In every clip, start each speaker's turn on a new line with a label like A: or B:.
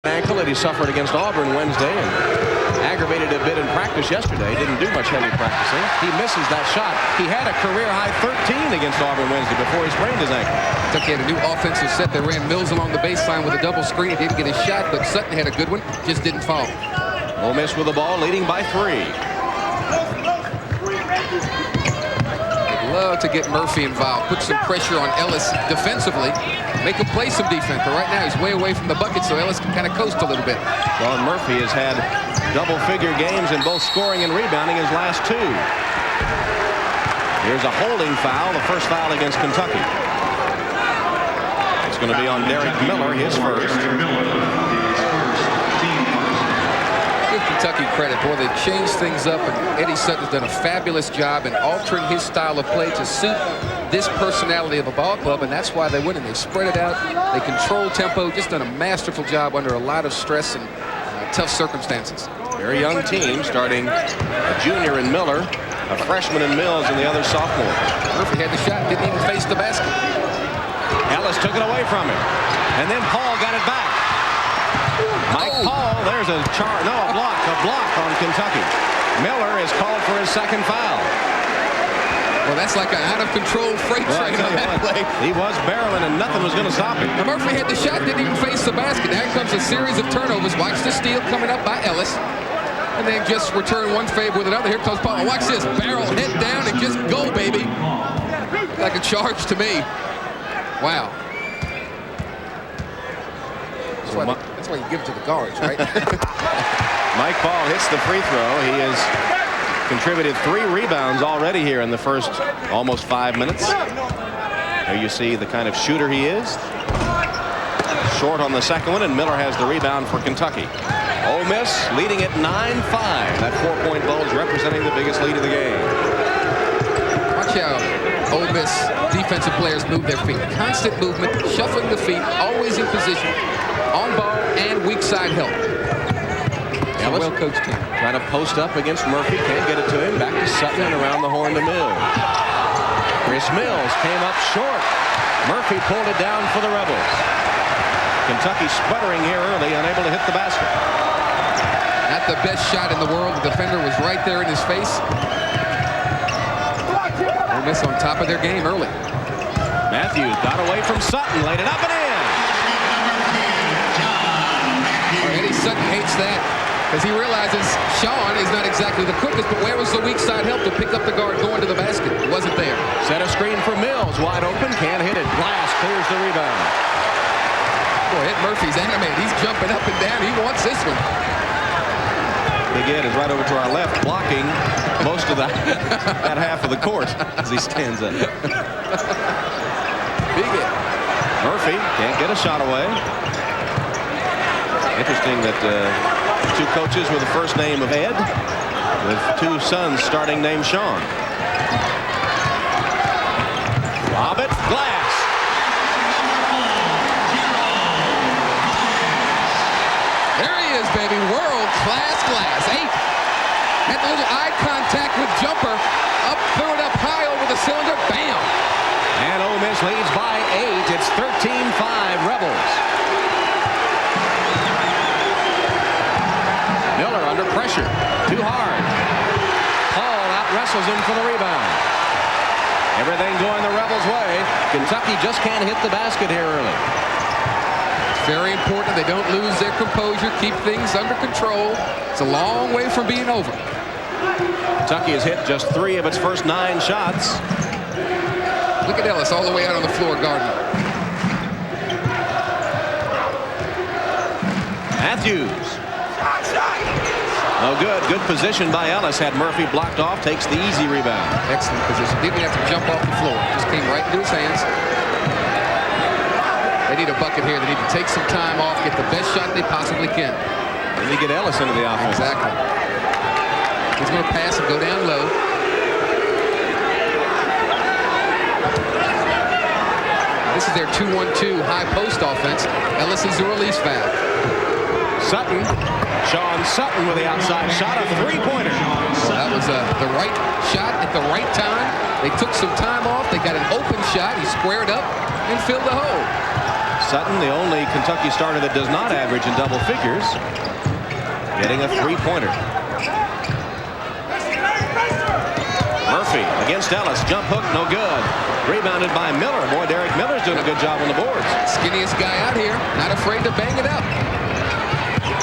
A: Ankle that he suffered against Auburn Wednesday and aggravated a bit in practice yesterday. Didn't do much heavy practicing. He misses that shot. He had a career high 13 against Auburn Wednesday before he sprained his ankle.
B: Kentucky had a new offensive set. They ran Mills along the baseline with a double screen. He didn't get his shot, but Sutton had a good one. Just didn't fall.
A: Ole Miss with the ball, leading by 3.
B: Love to get Murphy involved, put some pressure on Ellis defensively, make him play some defense. But right now he's way away from the bucket, so Ellis can kind of coast a little bit.
A: Well, Murphy has had double-figure games in both scoring and rebounding his last 2. Here's a holding foul, the first foul against Kentucky. It's going to be on Derek Miller, his first.
B: Give Kentucky credit, boy, they changed things up, and Eddie Sutton's done a fabulous job in altering his style of play to suit this personality of a ball club, and that's why they win. And they spread it out, they control tempo, just done a masterful job under a lot of stress and tough circumstances.
A: Very young team, starting a junior in Miller, a freshman in Mills, and the other sophomore.
B: Murphy had the shot, didn't even face the basket.
A: Ellis took it away from him, and then Paul got it back. Mike Paul, there's a block on Kentucky. Miller is called for his second foul.
B: Well, that's like an out-of-control freight train on that play.
A: He was barreling, and nothing was going to stop him.
B: Now Murphy had the shot, didn't even face the basket. Now comes a series of turnovers. Watch the steal coming up by Ellis. And then just return one favor with another. Here comes Paul. Watch this. Barrel, head down, and just go, baby. Like a charge to me. Wow. That's why you give it to the guards, right?
A: Mike Paul hits the free throw. He has contributed 3 rebounds already here in the first almost 5 minutes. There you see the kind of shooter he is. Short on the second one, and Miller has the rebound for Kentucky. Ole Miss leading at 9-5. That 4-point bulge representing the biggest lead of the game.
B: Watch how Ole Miss defensive players move their feet. Constant movement, shuffling the feet, always in position, on ball and weak side help.
A: Ellis,
B: well-coached team.
A: Trying to post up against Murphy. Can't get it to him. Back to Sutton and around the horn to Mills. Chris Mills came up short. Murphy pulled it down for the Rebels. Kentucky sputtering here early, unable to hit the basket.
B: Not the best shot in the world. The defender was right there in his face. Ole Miss on top of their game early.
A: Matthews got away from Sutton, laid it up and in.
B: Eddie Sutton hates that because he realizes Sean is not exactly the quickest, but where was the weak side help to pick up the guard going to the basket? It wasn't there.
A: Set a screen for Mills, wide open, can't hit it. Glass clears the rebound.
B: Boy, Ed Murphy's animated. He's jumping up and down. He wants this one.
A: Big Ed is right over to our left, blocking most of that half of the court as he stands up.
B: Big Ed.
A: Murphy can't get a shot away. Interesting that 2 coaches with the first name of Ed, with 2 sons starting named Sean. Lob it, Glass.
B: There he is, baby. World-class Glass. 8. Had a little eye contact with Jumper. Up, threw it up high over the cylinder. Bam.
A: And Ole Miss leads by 8. It's 13-5 Rebels. Miller under pressure. Too hard. Paul out-wrestles him for the rebound. Everything going the Rebels' way. Kentucky just can't hit the basket here early.
B: It's very important they don't lose their composure, keep things under control. It's a long way from being over.
A: Kentucky has hit just 3 of its first 9 shots.
B: Look at Ellis all the way out on the floor guarding.
A: Matthews. No good. Good position by Ellis. Had Murphy blocked off. Takes the easy rebound.
B: Excellent position. Didn't have to jump off the floor. Just came right into his hands. They need a bucket here. They need to take some time off, get the best shot they possibly can.
A: And they get Ellis into the offense.
B: Exactly. He's going to pass and go down low. This is their 2-1-2 high post offense. Ellis is the release valve.
A: Sutton. Sean Sutton with the outside shot, a 3-pointer.
B: So that was the right shot at the right time. They took some time off. They got an open shot. He squared up and filled the hole.
A: Sutton, the only Kentucky starter that does not average in double figures, getting a three-pointer. Murphy against Ellis. Jump hook, no good. Rebounded by Miller. Boy, Derek Miller's doing a good job on the boards.
B: Skinniest guy out here, not afraid to bang it up.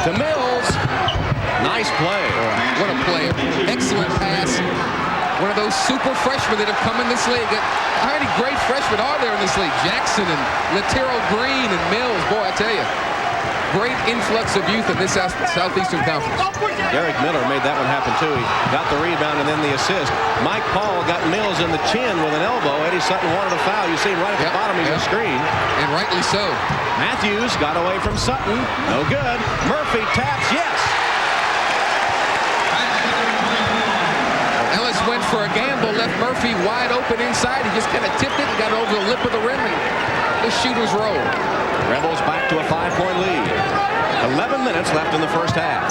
A: To Mills. Nice play.
B: What a play. Excellent pass. One of those super freshmen that have come in this league. How many great freshmen are there in this league? Jackson and Laterro Green and Mills. Boy, I tell you, great influx of youth in this Southeastern Conference.
A: Derek Miller made that one happen too. He got the rebound and then the assist. Mike Paul got Mills in the chin with an elbow. Eddie Sutton wanted a foul. You see him right at the bottom of your screen.
B: And rightly so.
A: Matthews got away from Sutton. No good. Murphy taps. Yes.
B: Ellis went for a gamble, left Murphy wide open inside. He just kind of tipped it and got over the lip of the rim, and the shooters roll.
A: Rebels back to a 5-point lead. 11 minutes left in the first half.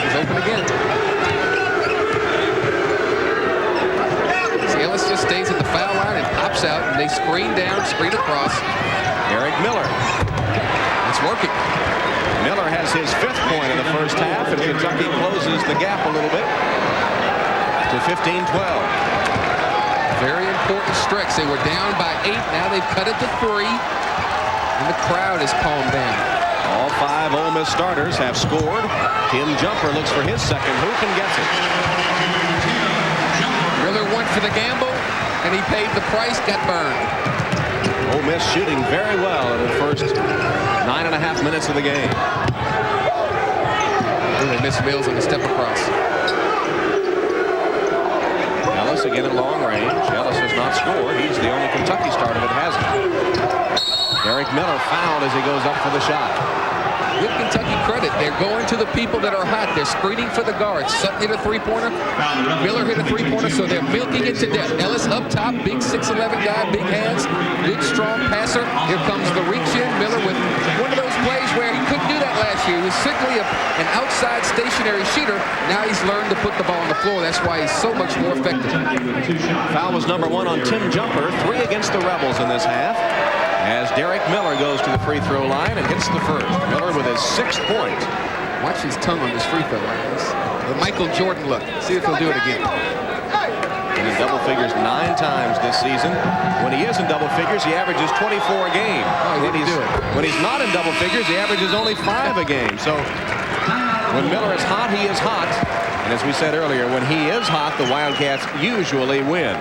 B: He's open again. See, Ellis just stays at the foul line and pops out, and they screen down, screen across.
A: Eric Miller.
B: It's working.
A: Miller has his 5th point in the first half, and Kentucky closes the gap a little bit to 15-12.
B: Very important stretch. They were down by 8. Now they've cut it to 3. And the crowd has calmed down.
A: All 5 Ole Miss starters have scored. Tim Jumper looks for his second. Who can get it?
B: Miller went for the gamble, and he paid the price, got burned.
A: Ole Miss shooting very well in the first 9.5 minutes of the game.
B: Ooh, they missed Mills on the step across.
A: Ellis again at long range. Ellis has not scored. He's the only Kentucky starter that hasn't. Derek Miller fouled as he goes up for the shot.
B: Give Kentucky credit. They're going to the people that are hot. They're screening for the guards. Sutton hit a three-pointer. Miller hit a three-pointer, so they're milking it to death. Ellis up top, big 6'11" guy, big hands, good, strong passer. Here comes the reach-in. Miller with one of those plays where he couldn't do that last year. He was simply an outside stationary shooter. Now he's learned to put the ball on the floor. That's why he's so much more effective.
A: Foul was number 1 on Tim Jumper. 3 against the Rebels in this half, as Derek Miller goes to the free throw line and hits the first. Miller with his 6th point.
B: Watch his tongue on this free throw line. The Michael Jordan look. See if he'll do it again.
A: And in double figures 9 times this season. When he is in double figures, he averages 24 a game. When he's not in double figures, he averages only 5 a game. So when Miller is hot, he is hot. And as we said earlier, when he is hot, the Wildcats usually win.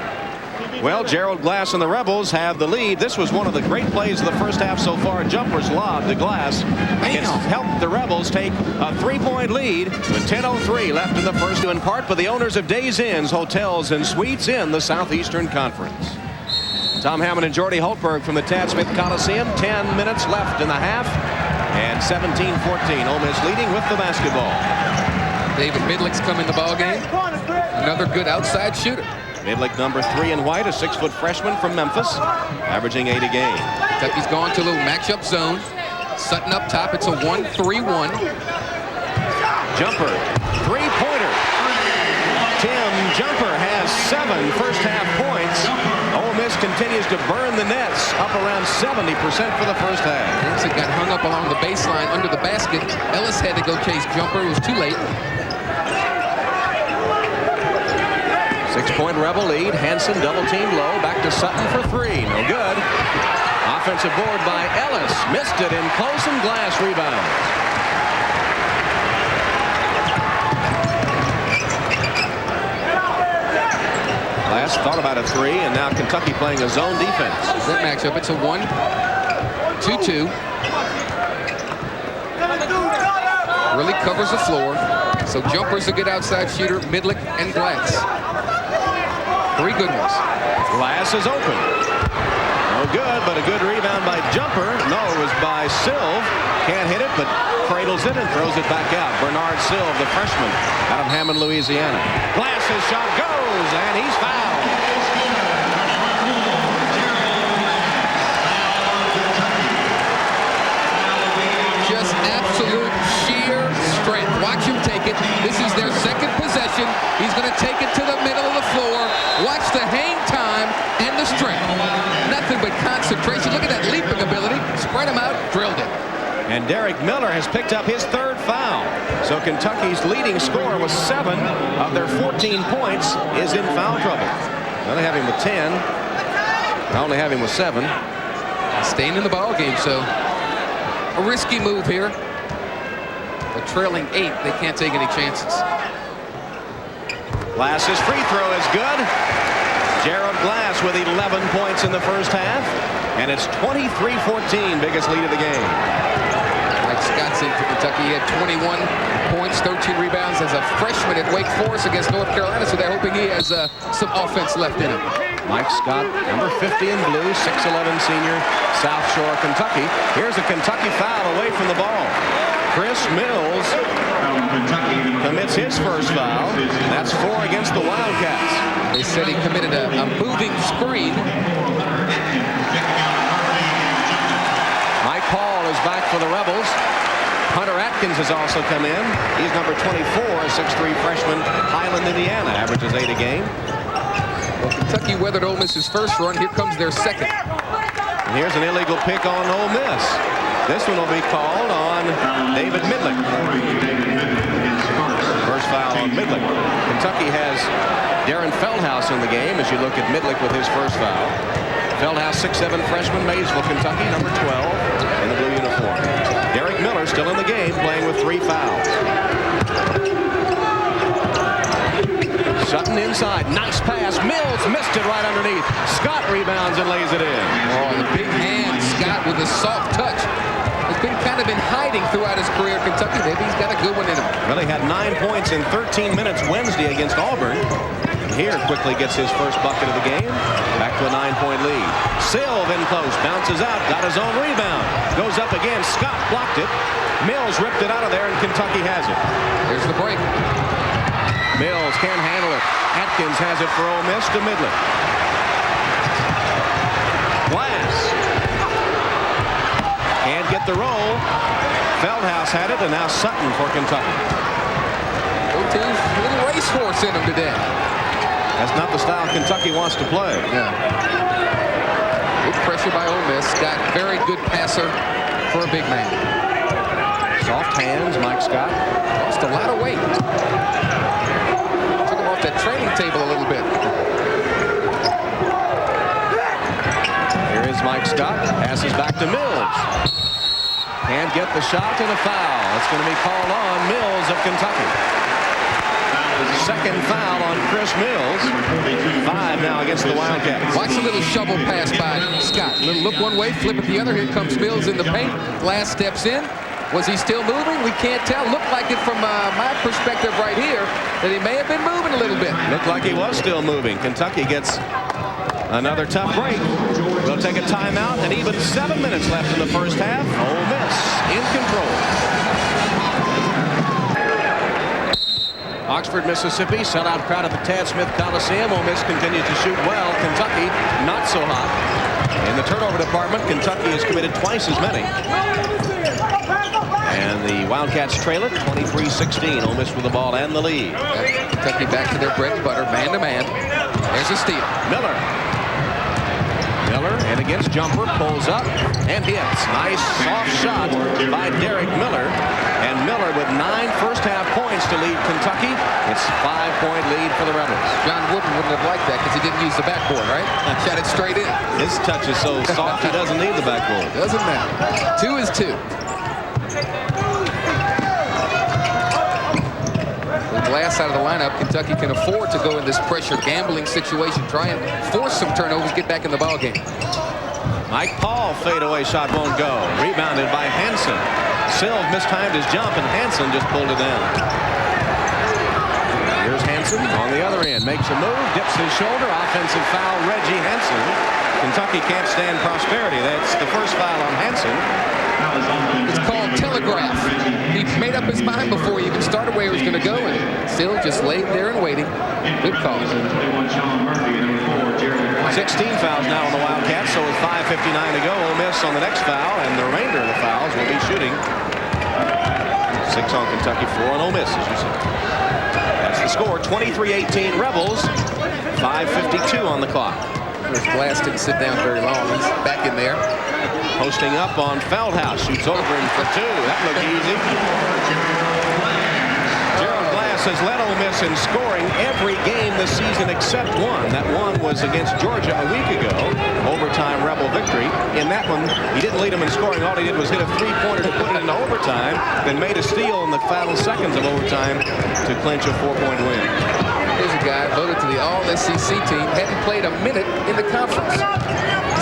A: Well, Gerald Glass and the Rebels have the lead. This was one of the great plays of the first half so far. Jumper's lob to Glass. It's helped the Rebels take a 3-point lead with 10:03 left in the first, in part by the owners of Days Inns, Hotels, and Suites in the Southeastern Conference. Tom Hammond and Jordy Hultberg from the Tad Smith Coliseum. 10 minutes left in the half, and 17-14. Ole Miss leading with the basketball.
B: David Midlick's come in the ball game. Another good outside shooter.
A: Midlick, number 3 in white, a 6-foot freshman from Memphis, averaging 8 a game.
B: Kentucky's gone to a little matchup zone. Sutton up top. It's a 1-3-1.
A: Jumper, 3-pointer. Tim Jumper has 7 first-half points. Ole Miss continues to burn the nets, up around 70% for the first half.
B: It got hung up along the baseline under the basket. Ellis had to go chase Jumper. It was too late.
A: 6-point Rebel lead. Hansen double team low. Back to Sutton for 3. No good. Offensive board by Ellis. Missed it in close, and Glass rebound. Glass thought about a 3, and now Kentucky playing a zone defense.
B: That matchup, it's a 1-2-2. Really covers the floor. So Jumper's a good outside shooter. Midlick and Glass. 3 good ones.
A: Glass is open. No good, but a good rebound by Jumper. No, it was by Silve. Can't hit it, but cradles it and throws it back out. Bernard Silve, the freshman out of Hammond, Louisiana. Glass's shot goes, and he's fouled.
B: Just absolute sheer strength. Watch him take it. This is their second possession. He's going to take it to the middle of the floor. Watch the hang time and the strength. Nothing but concentration. Look at that leaping ability.
A: And Derek Miller has picked up his 3rd foul. So Kentucky's leading scorer with 7 of their 14 points is in foul trouble. Now they have him with 10. I only have him with 7.
B: Staying in the ball game, so a risky move here. But trailing 8, they can't take any chances.
A: Glass's free throw is good. Gerald Glass with 11 points in the first half. And it's 23-14, biggest lead of the game.
B: Mike Scott's in for Kentucky. He had 21 points, 13 rebounds as a freshman at Wake Forest against North Carolina, so they're hoping he has some offense left in him.
A: Mike Scott, number 50 in blue, 6'11" senior, South Shore, Kentucky. Here's a Kentucky foul away from the ball. Chris Mills commits his first foul. That's 4 against the Wildcats.
B: They said he committed a moving screen.
A: Mike Paul is back for the Rebels. Hunter Atkins has also come in. He's number 24, a 6'3" freshman, Highland, Indiana, averages 8 a game.
B: Well, Kentucky weathered Ole Miss's first run. Here comes their second.
A: And here's an illegal pick on Ole Miss. This one will be called on David Midlick. First foul on Midlick. Kentucky has Darren Feldhouse in the game as you look at Midlick with his first foul. Feldhouse, 6'7" freshman, Maysville, Kentucky, number 12 in the blue uniform. Derek Miller still in the game, playing with 3 fouls. Sutton inside, nice pass. Mills missed it right underneath. Scott rebounds and lays it in.
B: Oh, the big hand, Scott with a soft touch. Has been kind of in hiding throughout his career at Kentucky. Maybe he's got a good one in him.
A: Well, he had 9 points in 13 minutes Wednesday against Auburn. And here quickly gets his first bucket of the game. Back to a 9-point lead. Silv in close, bounces out, got his own rebound. Goes up again, Scott blocked it. Mills ripped it out of there, and Kentucky has it.
B: Here's the break.
A: Mills can't handle it. Atkins has it for Ole Miss to Midland. Glass. Can't get the roll. Feldhouse had it, and now Sutton for Kentucky.
B: Both teams, a little racehorse in them today.
A: That's not the style Kentucky wants to play.
B: Yeah. Good pressure by Ole Miss. Scott, very good passer for a big man.
A: Soft hands, Mike Scott.
B: Lost a lot of weight. Took him off that training table a little bit.
A: Here is Mike Scott. Passes back to Mills. Can't get the shot, and a foul. It's going to be called on Mills of Kentucky. Second foul on Chris Mills. 5 now against the Wildcats.
B: Watch a little shovel pass by Scott. Little look one way, flip it the other. Here comes Mills in the paint. Glass steps in. Was he still moving? We can't tell. Looked like it from my perspective right here that he may have been moving a little bit.
A: Looked like he was still moving. Kentucky gets another tough break. We'll take a timeout, and even 7 minutes left in the first half. Ole Miss in control. Oxford, Mississippi, sellout crowd at the Tad Smith Coliseum. Ole Miss continues to shoot well. Kentucky, not so hot. In the turnover department, Kentucky has committed twice as many. And the Wildcats trail it 23-16. Ole Miss with the ball and the lead.
B: Kentucky back to their bread and butter, man-to-man. There's a steal.
A: Miller. Miller, and against jumper, pulls up and hits. Nice soft shot by Derek Miller. And Miller with 9 first-half points to lead Kentucky. It's a 5-point lead for the Rebels.
B: John Wooden wouldn't have liked that because he didn't use the backboard, right? Shot it straight in.
A: His touch is so soft he doesn't need the backboard.
B: Doesn't matter. 2 is 2. With Glass out of the lineup, Kentucky can afford to go in this pressure gambling situation, try and force some turnovers, get back in the ball game.
A: Mike Paul fadeaway shot won't go. Rebounded by Hansen. Silv mistimed his jump, and Hansen just pulled it down. Here's Hansen on the other end. Makes a move, dips his shoulder. Offensive foul, Reggie Hansen. Kentucky can't stand prosperity. That's the first foul on Hansen.
B: It's called telegraph. He made up his mind before he even started where he was going to go, and still just laid there and waiting. Good call.
A: 16 fouls now on the Wildcats, so with 5:59 to go, Ole Miss on the next foul, and the remainder of the fouls will be shooting. 6 on Kentucky, 4 on Ole Miss, as you see. That's the score, 23-18 Rebels, 5:52 on the clock.
B: Glass didn't sit down very long. He's back in there.
A: Posting up on Feldhouse. Shoots over him for two. That looked easy. Gerald Glass has led Ole Miss in scoring every game this season except one. That one was against Georgia a week ago. Overtime Rebel victory. In that one, he didn't lead them in scoring. All he did was hit a three-pointer to put it into overtime, then made a steal in the final seconds of overtime to clinch a 4-point win.
B: Here's a guy voted to the All-SEC team. Hadn't played a minute in the conference.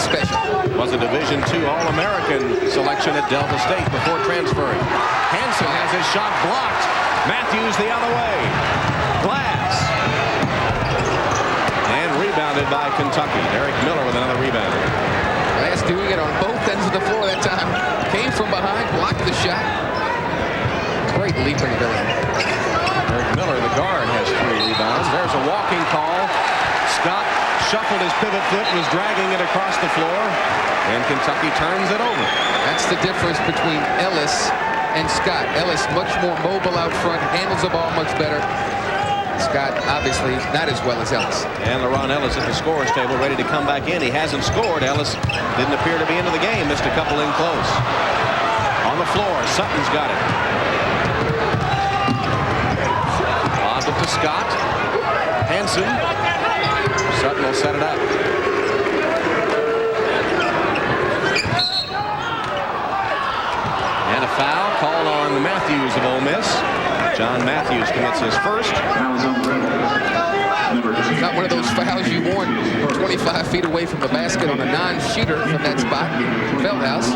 B: Special.
A: Was a Division II All-American selection at Delta State before transferring. Hansen has his shot blocked. Matthews the other way. Glass. And rebounded by Kentucky. Derek Miller with another rebound.
B: Glass doing it on both ends of the floor that time. Came from behind, blocked the shot. Great leaping ability.
A: Derek Miller, the guard, has 3 rebounds. There's a walking call. Scott shuffled his pivot foot, was dragging it across the floor, and Kentucky turns it over.
B: That's the difference between Ellis and Scott. Ellis much more mobile out front, handles the ball much better. Scott obviously not as well as Ellis.
A: And LaRon Ellis at the scorer's table ready to come back in. He hasn't scored. Ellis didn't appear to be into the game. Missed a couple in close. On the floor, Sutton's got it. Lob it to Scott. Hansen. Sutton will set it up. And a foul called on Matthews of Ole Miss. John Matthews commits his first.
B: Not one of those fouls you want 25 feet away from the basket on a non-shooter from that spot. Feldhouse.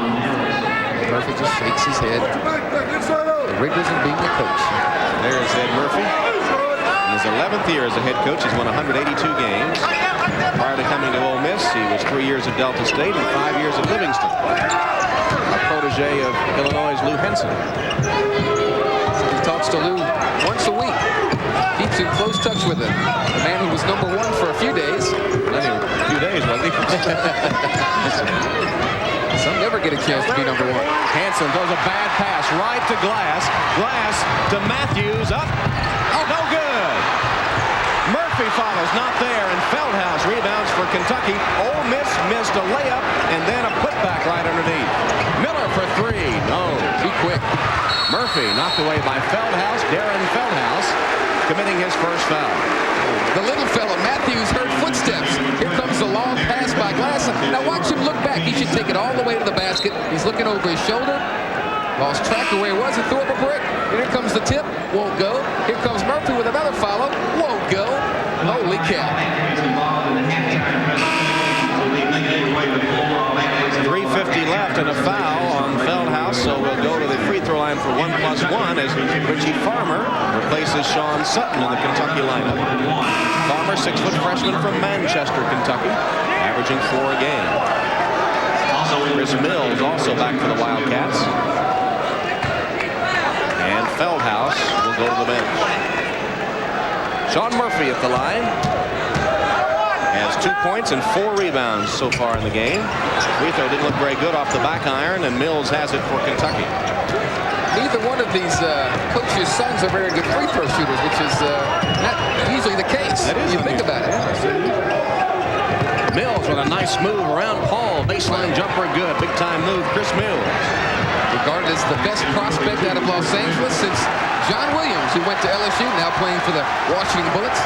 B: Murphy just shakes his head. The rigors of being a coach.
A: There's Ed Murphy. In his 11th year as a head coach, he's won 182 games. Prior to coming to Ole Miss, he was 3 years at Delta State and 5 years at Livingston. A protege of Illinois' Lou Henson.
B: He talks to Lou once a week. Keeps in close touch with him. The man who was #1 for a few days.
A: A few days, wasn't he?
B: Some never get a chance to be #1.
A: Hansen throws a bad pass right to Glass. Glass to Matthews. Up. Oh, no good. Murphy follows, not there, and Feldhouse rebounds for Kentucky. Ole Miss missed a layup and then a putback right underneath. Miller for 3. No.
B: Too quick.
A: Murphy knocked away by Feldhouse. Darren Feldhouse committing his first foul.
B: The little fella, Matthews, heard footsteps. Here comes the long pass by Glass. Now watch him look back. He should take it all the way to the basket. He's looking over his shoulder. Lost track of where he was and threw up a brick. Here comes the tip. Won't go. Here comes Murphy with another follow. Won't go. Holy cow.
A: 3:50 left and a foul on Feldhouse, so we'll go to the free throw line for 1+1 as Richie Farmer replaces Sean Sutton in the Kentucky lineup. Farmer, 6-foot freshman from Manchester, Kentucky, averaging 4 a game. Chris Mills also back for the Wildcats. And Feldhouse will go to the bench. Sean Murphy at the line. Has 2 points and 4 rebounds so far in the game. Free throw didn't look very good off the back iron, and Mills has it for Kentucky.
B: Neither one of these coaches' sons are very good free throw shooters, which is not usually the case.
A: That is
B: you think about it.
A: Mills with a nice move around Paul. Baseline jumper good. Big time move. Chris Mills.
B: Regarded as the best prospect out of Los Angeles since John Williams, who went to LSU, now playing for the Washington Bullets.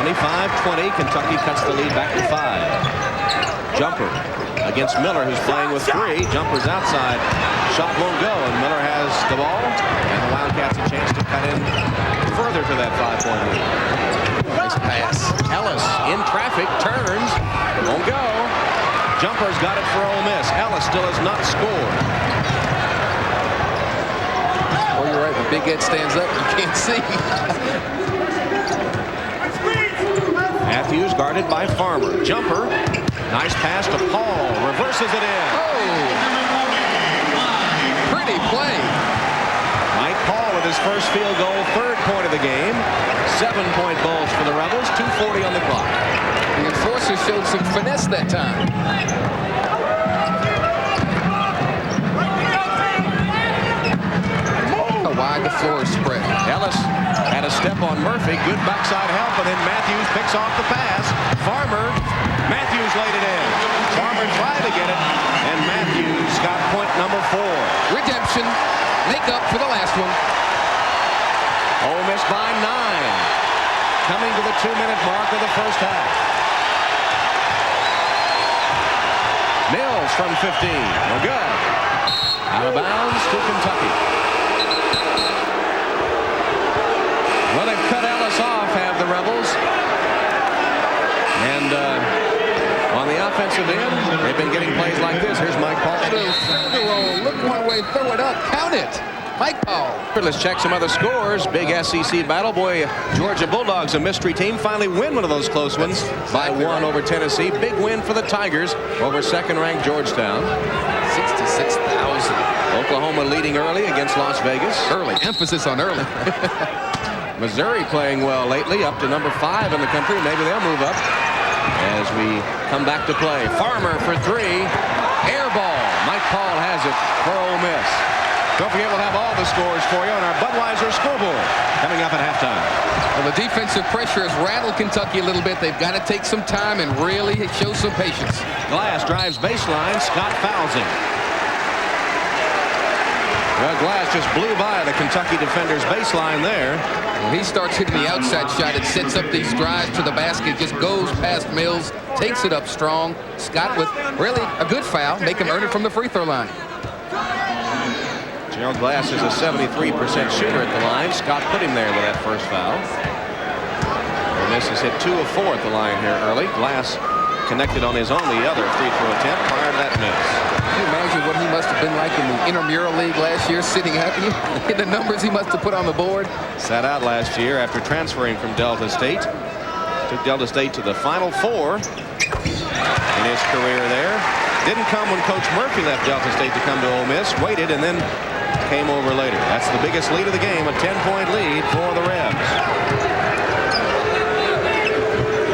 A: 25-20. Kentucky cuts the lead back to 5. Jumper against Miller, who's playing with 3. Jumper's outside. Shot won't go, and Miller has the ball. And the Wildcats a chance to cut in further to that 5-point lead.
B: Nice pass.
A: Ellis in traffic, turns, won't go. Jumper's got it for Ole Miss. Ellis still has not scored.
B: Oh, you're right. When Big Ed stands up, you can't see.
A: Matthews guarded by Farmer. Jumper. Nice pass to Paul. Reverses it in.
B: Oh! Pretty play.
A: Mike Paul with his first field goal, 3rd point of the game. 7-point bulge for the Rebels. 2:40 on the clock.
B: The enforcer showed some finesse that time. How wide the floor is spread.
A: Ellis had a step on Murphy. Good backside help, and then Matthews picks off the pass. Farmer Matthews laid it in. Farmer tried to get it, and Matthews got point number 4.
B: Redemption. Make up for the last one.
A: Ole Miss by 9. Coming to the 2-minute mark of the first half. Mills from 15. No good. Out of bounds to Kentucky. Well, they've cut Ellis off, have the Rebels. And on the offensive end, they've been getting plays like this. Here's Mike Paul.
B: Look one way, throw it up, count it. Mike Paul.
A: Let's check some other scores. Big SEC battle. Boy, Georgia Bulldogs, a mystery team, finally win one of those close ones by 1 over Tennessee. Big win for the Tigers over second-ranked Georgetown.
B: 66,000.
A: Oklahoma leading early against Las Vegas.
B: Early. Emphasis on early.
A: Missouri playing well lately, up to number 5 in the country. Maybe they'll move up as we come back to play. Farmer for 3. Air ball. Mike Paul has it for Ole Miss. Don't forget, we'll have all the scores for you on our Budweiser scoreboard coming up at halftime.
B: Well, the defensive pressure has rattled Kentucky a little bit. They've got to take some time and really show some patience.
A: Glass drives baseline. Scott fouls him. Well, Glass just blew by the Kentucky defender's baseline there.
B: When he starts hitting the outside shot, it sets up these drives to the basket, just goes past Mills, takes it up strong. Scott with really a good foul, make him earn it from the free throw line.
A: Gerald Glass is a 73% shooter at the line. Scott put him there with that first foul. Ole Miss has hit 2 of 4 at the line here early. Glass connected on his only other free throw attempt prior to that miss.
B: Can you imagine what he must have been like in the intramural league last year, sitting happy? The numbers he must have put on the board.
A: Sat out last year after transferring from Delta State. Took Delta State to the Final Four in his career there. Didn't come when Coach Murphy left Delta State to come to Ole Miss. Waited and then came over later. That's the biggest lead of the game, a 10-point lead for the Rebs.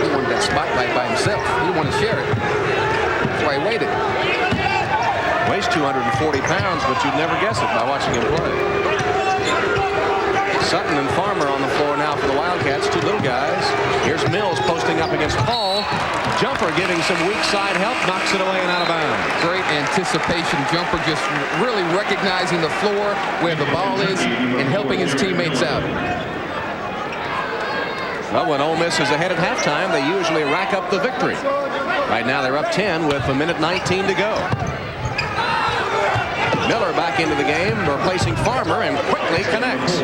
B: He wanted that spotlight by himself. He didn't want to share it. That's why he waited.
A: Weighs 240 pounds, but you'd never guess it by watching him play. Sutton and Farmer on the floor now for the Wildcats, 2 little guys. Here's Mills posting up against Paul. Jumper giving some weak side help, knocks it away and out of bounds.
B: Great anticipation. Jumper just really recognizing the floor where the ball is and helping his teammates out.
A: Well, when Ole Miss is ahead at halftime, they usually rack up the victory. Right now they're up 10 with 1:19 to go. Miller back into the game, replacing Farmer, and quickly connects.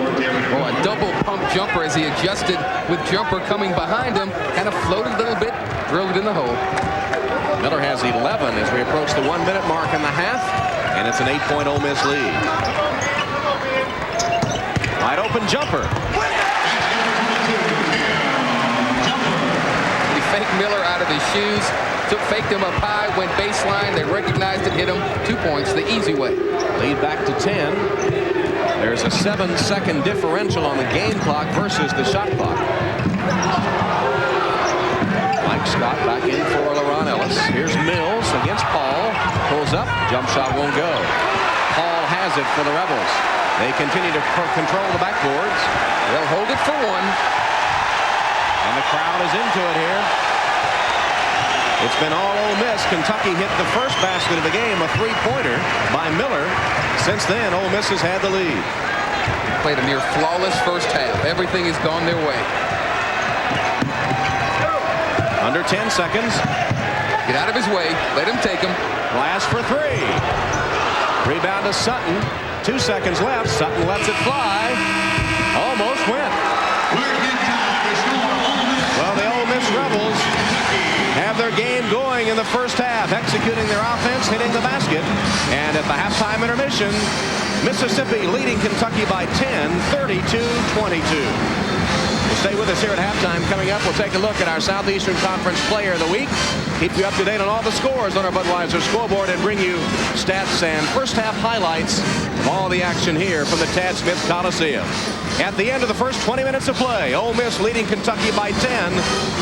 B: Well, a double pump jumper as he adjusted with Jumper coming behind him. Kind of floated a little bit, drilled it in the hole.
A: Miller has 11 as we approach the 1-minute mark in the half, and it's an 8-point Ole Miss lead. Wide open jumper.
B: He faked Miller out of his shoes. Faked him up high, went baseline. They recognized it, hit him. 2 points, the easy way.
A: Lead back to 10. There's a 7-second differential on the game clock versus the shot clock. Mike Scott back in for LaRon Ellis. Here's Mills against Paul. Pulls up, jump shot won't go. Paul has it for the Rebels. They continue to control the backboards.
B: They'll hold it for 1.
A: And the crowd is into it here. It's been all Ole Miss. Kentucky hit the first basket of the game, a 3-pointer by Miller. Since then, Ole Miss has had the lead.
B: Played a near flawless first half. Everything has gone their way.
A: Under 10 seconds.
B: Get out of his way. Let him take him.
A: Glass for 3. Rebound to Sutton. 2 seconds left. Sutton lets it fly. Almost went. Well, the Ole Miss Rebels have their game going in the first half, executing their offense, hitting the basket. And at the halftime intermission, Mississippi leading Kentucky by 10, 32-22. Well, stay with us here at halftime. Coming up, we'll take a look at our Southeastern Conference Player of the Week. Keep you up to date on all the scores on our Budweiser scoreboard and bring you stats and first half highlights of all the action here from the Tad Smith Coliseum. At the end of the first 20 minutes of play, Ole Miss leading Kentucky by 10.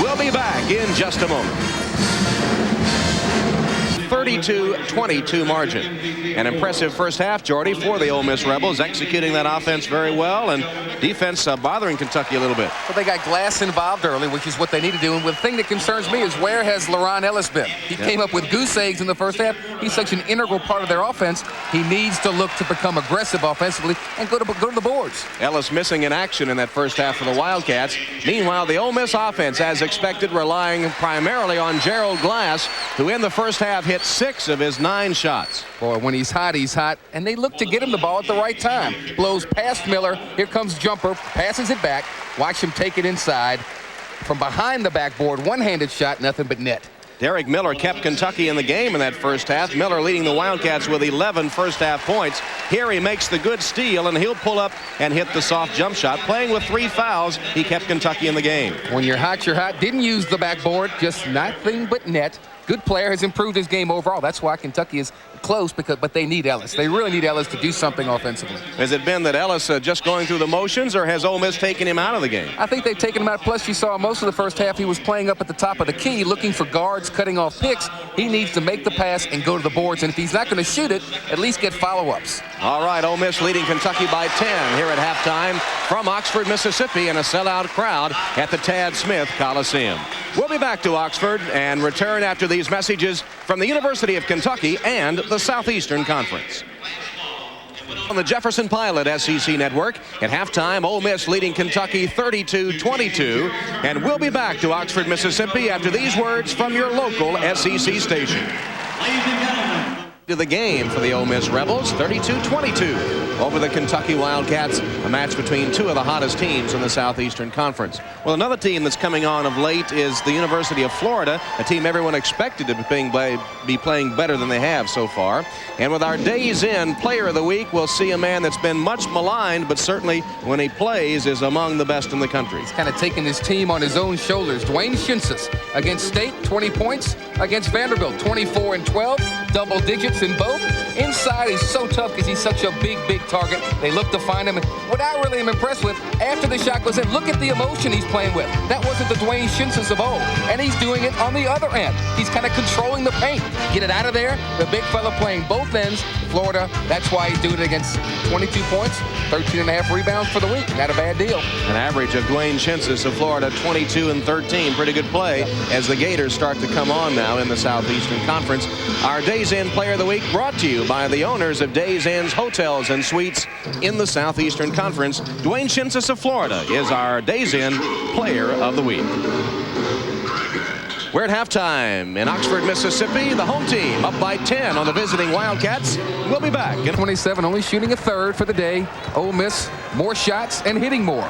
A: We'll be back in just a moment. 32-22 margin. An impressive first half, Jordy, for the Ole Miss Rebels, executing that offense very well, and defense bothering Kentucky a little bit.
B: Well, they got Glass involved early, which is what they need to do. And the thing that concerns me is where has LaRon Ellis been? He came up with goose eggs in the first half. He's such an integral part of their offense. He needs to look to become aggressive offensively and go to the boards.
A: Ellis missing in action in that first half for the Wildcats. Meanwhile, the Ole Miss offense, as expected, relying primarily on Gerald Glass, who in the first half hit 6 of his 9 shots.
B: Boy, when he's hot, and they look to get him the ball at the right time. Blows past Miller. Here comes Jumper, passes it back. Watch him take it inside. From behind the backboard, one-handed shot, nothing but net.
A: Derek Miller kept Kentucky in the game in that first half. Miller leading the Wildcats with 11 first-half points. Here he makes the good steal, and he'll pull up and hit the soft jump shot. Playing with 3 fouls, he kept Kentucky in the game.
B: When you're hot, you're hot. Didn't use the backboard, just nothing but net. Good player, has improved his game overall. That's why Kentucky is close, but they need Ellis. They really need Ellis to do something offensively.
A: Has it been that Ellis just going through the motions, or has Ole Miss taken him out of the game?
B: I think they've taken him out. Plus, you saw most of the first half he was playing up at the top of the key, looking for guards, cutting off picks. He needs to make the pass and go to the boards, and if he's not going to shoot it, at least get follow-ups.
A: All right, Ole Miss leading Kentucky by 10 here at halftime from Oxford, Mississippi, in a sellout crowd at the Tad Smith Coliseum. We'll be back to Oxford and return after these messages from the University of Kentucky and the Southeastern Conference. On the Jefferson Pilot SEC Network, at halftime, Ole Miss leading Kentucky 32-22. And we'll be back to Oxford, Mississippi after these words from your local SEC station. To the game for the Ole Miss Rebels, 32-22 over the Kentucky Wildcats, a match between 2 of the hottest teams in the Southeastern Conference. Well, another team that's coming on of late is the University of Florida, a team everyone expected to be playing better than they have so far. And with our Days In Player of the Week, we'll see a man that's been much maligned, but certainly when he plays is among the best in the country.
B: He's kind of taken his team on his own shoulders. Dwayne Shinsis against State, 20 points. Against Vanderbilt, 24 and 12, double digits in both. Inside, he's so tough because he's such a big target. They look to find him. What I really am impressed with, after the shot goes in, look at the emotion he's playing with. That wasn't the Dwayne Shinsis of old. And he's doing it on the other end. He's kind of controlling the paint. Get it out of there. The big fella playing both ends. Florida, that's why he's doing it against 22 points, 13 and a half rebounds for the week. Not a bad deal.
A: An average of Dwayne Shinsis of Florida, 22 and 13. Pretty good play as the Gators start to come on now in the Southeastern Conference. Our Days In Player of the Week brought to you by the owners of Days Inn's Hotels and Suites in the Southeastern Conference. Dwayne Shinsis of Florida is our Days In Player of the Week. We're at halftime in Oxford, Mississippi. The home team up by 10 on the visiting Wildcats. We'll be back.
B: 27, only shooting a third for the day. Ole Miss, more shots and hitting more.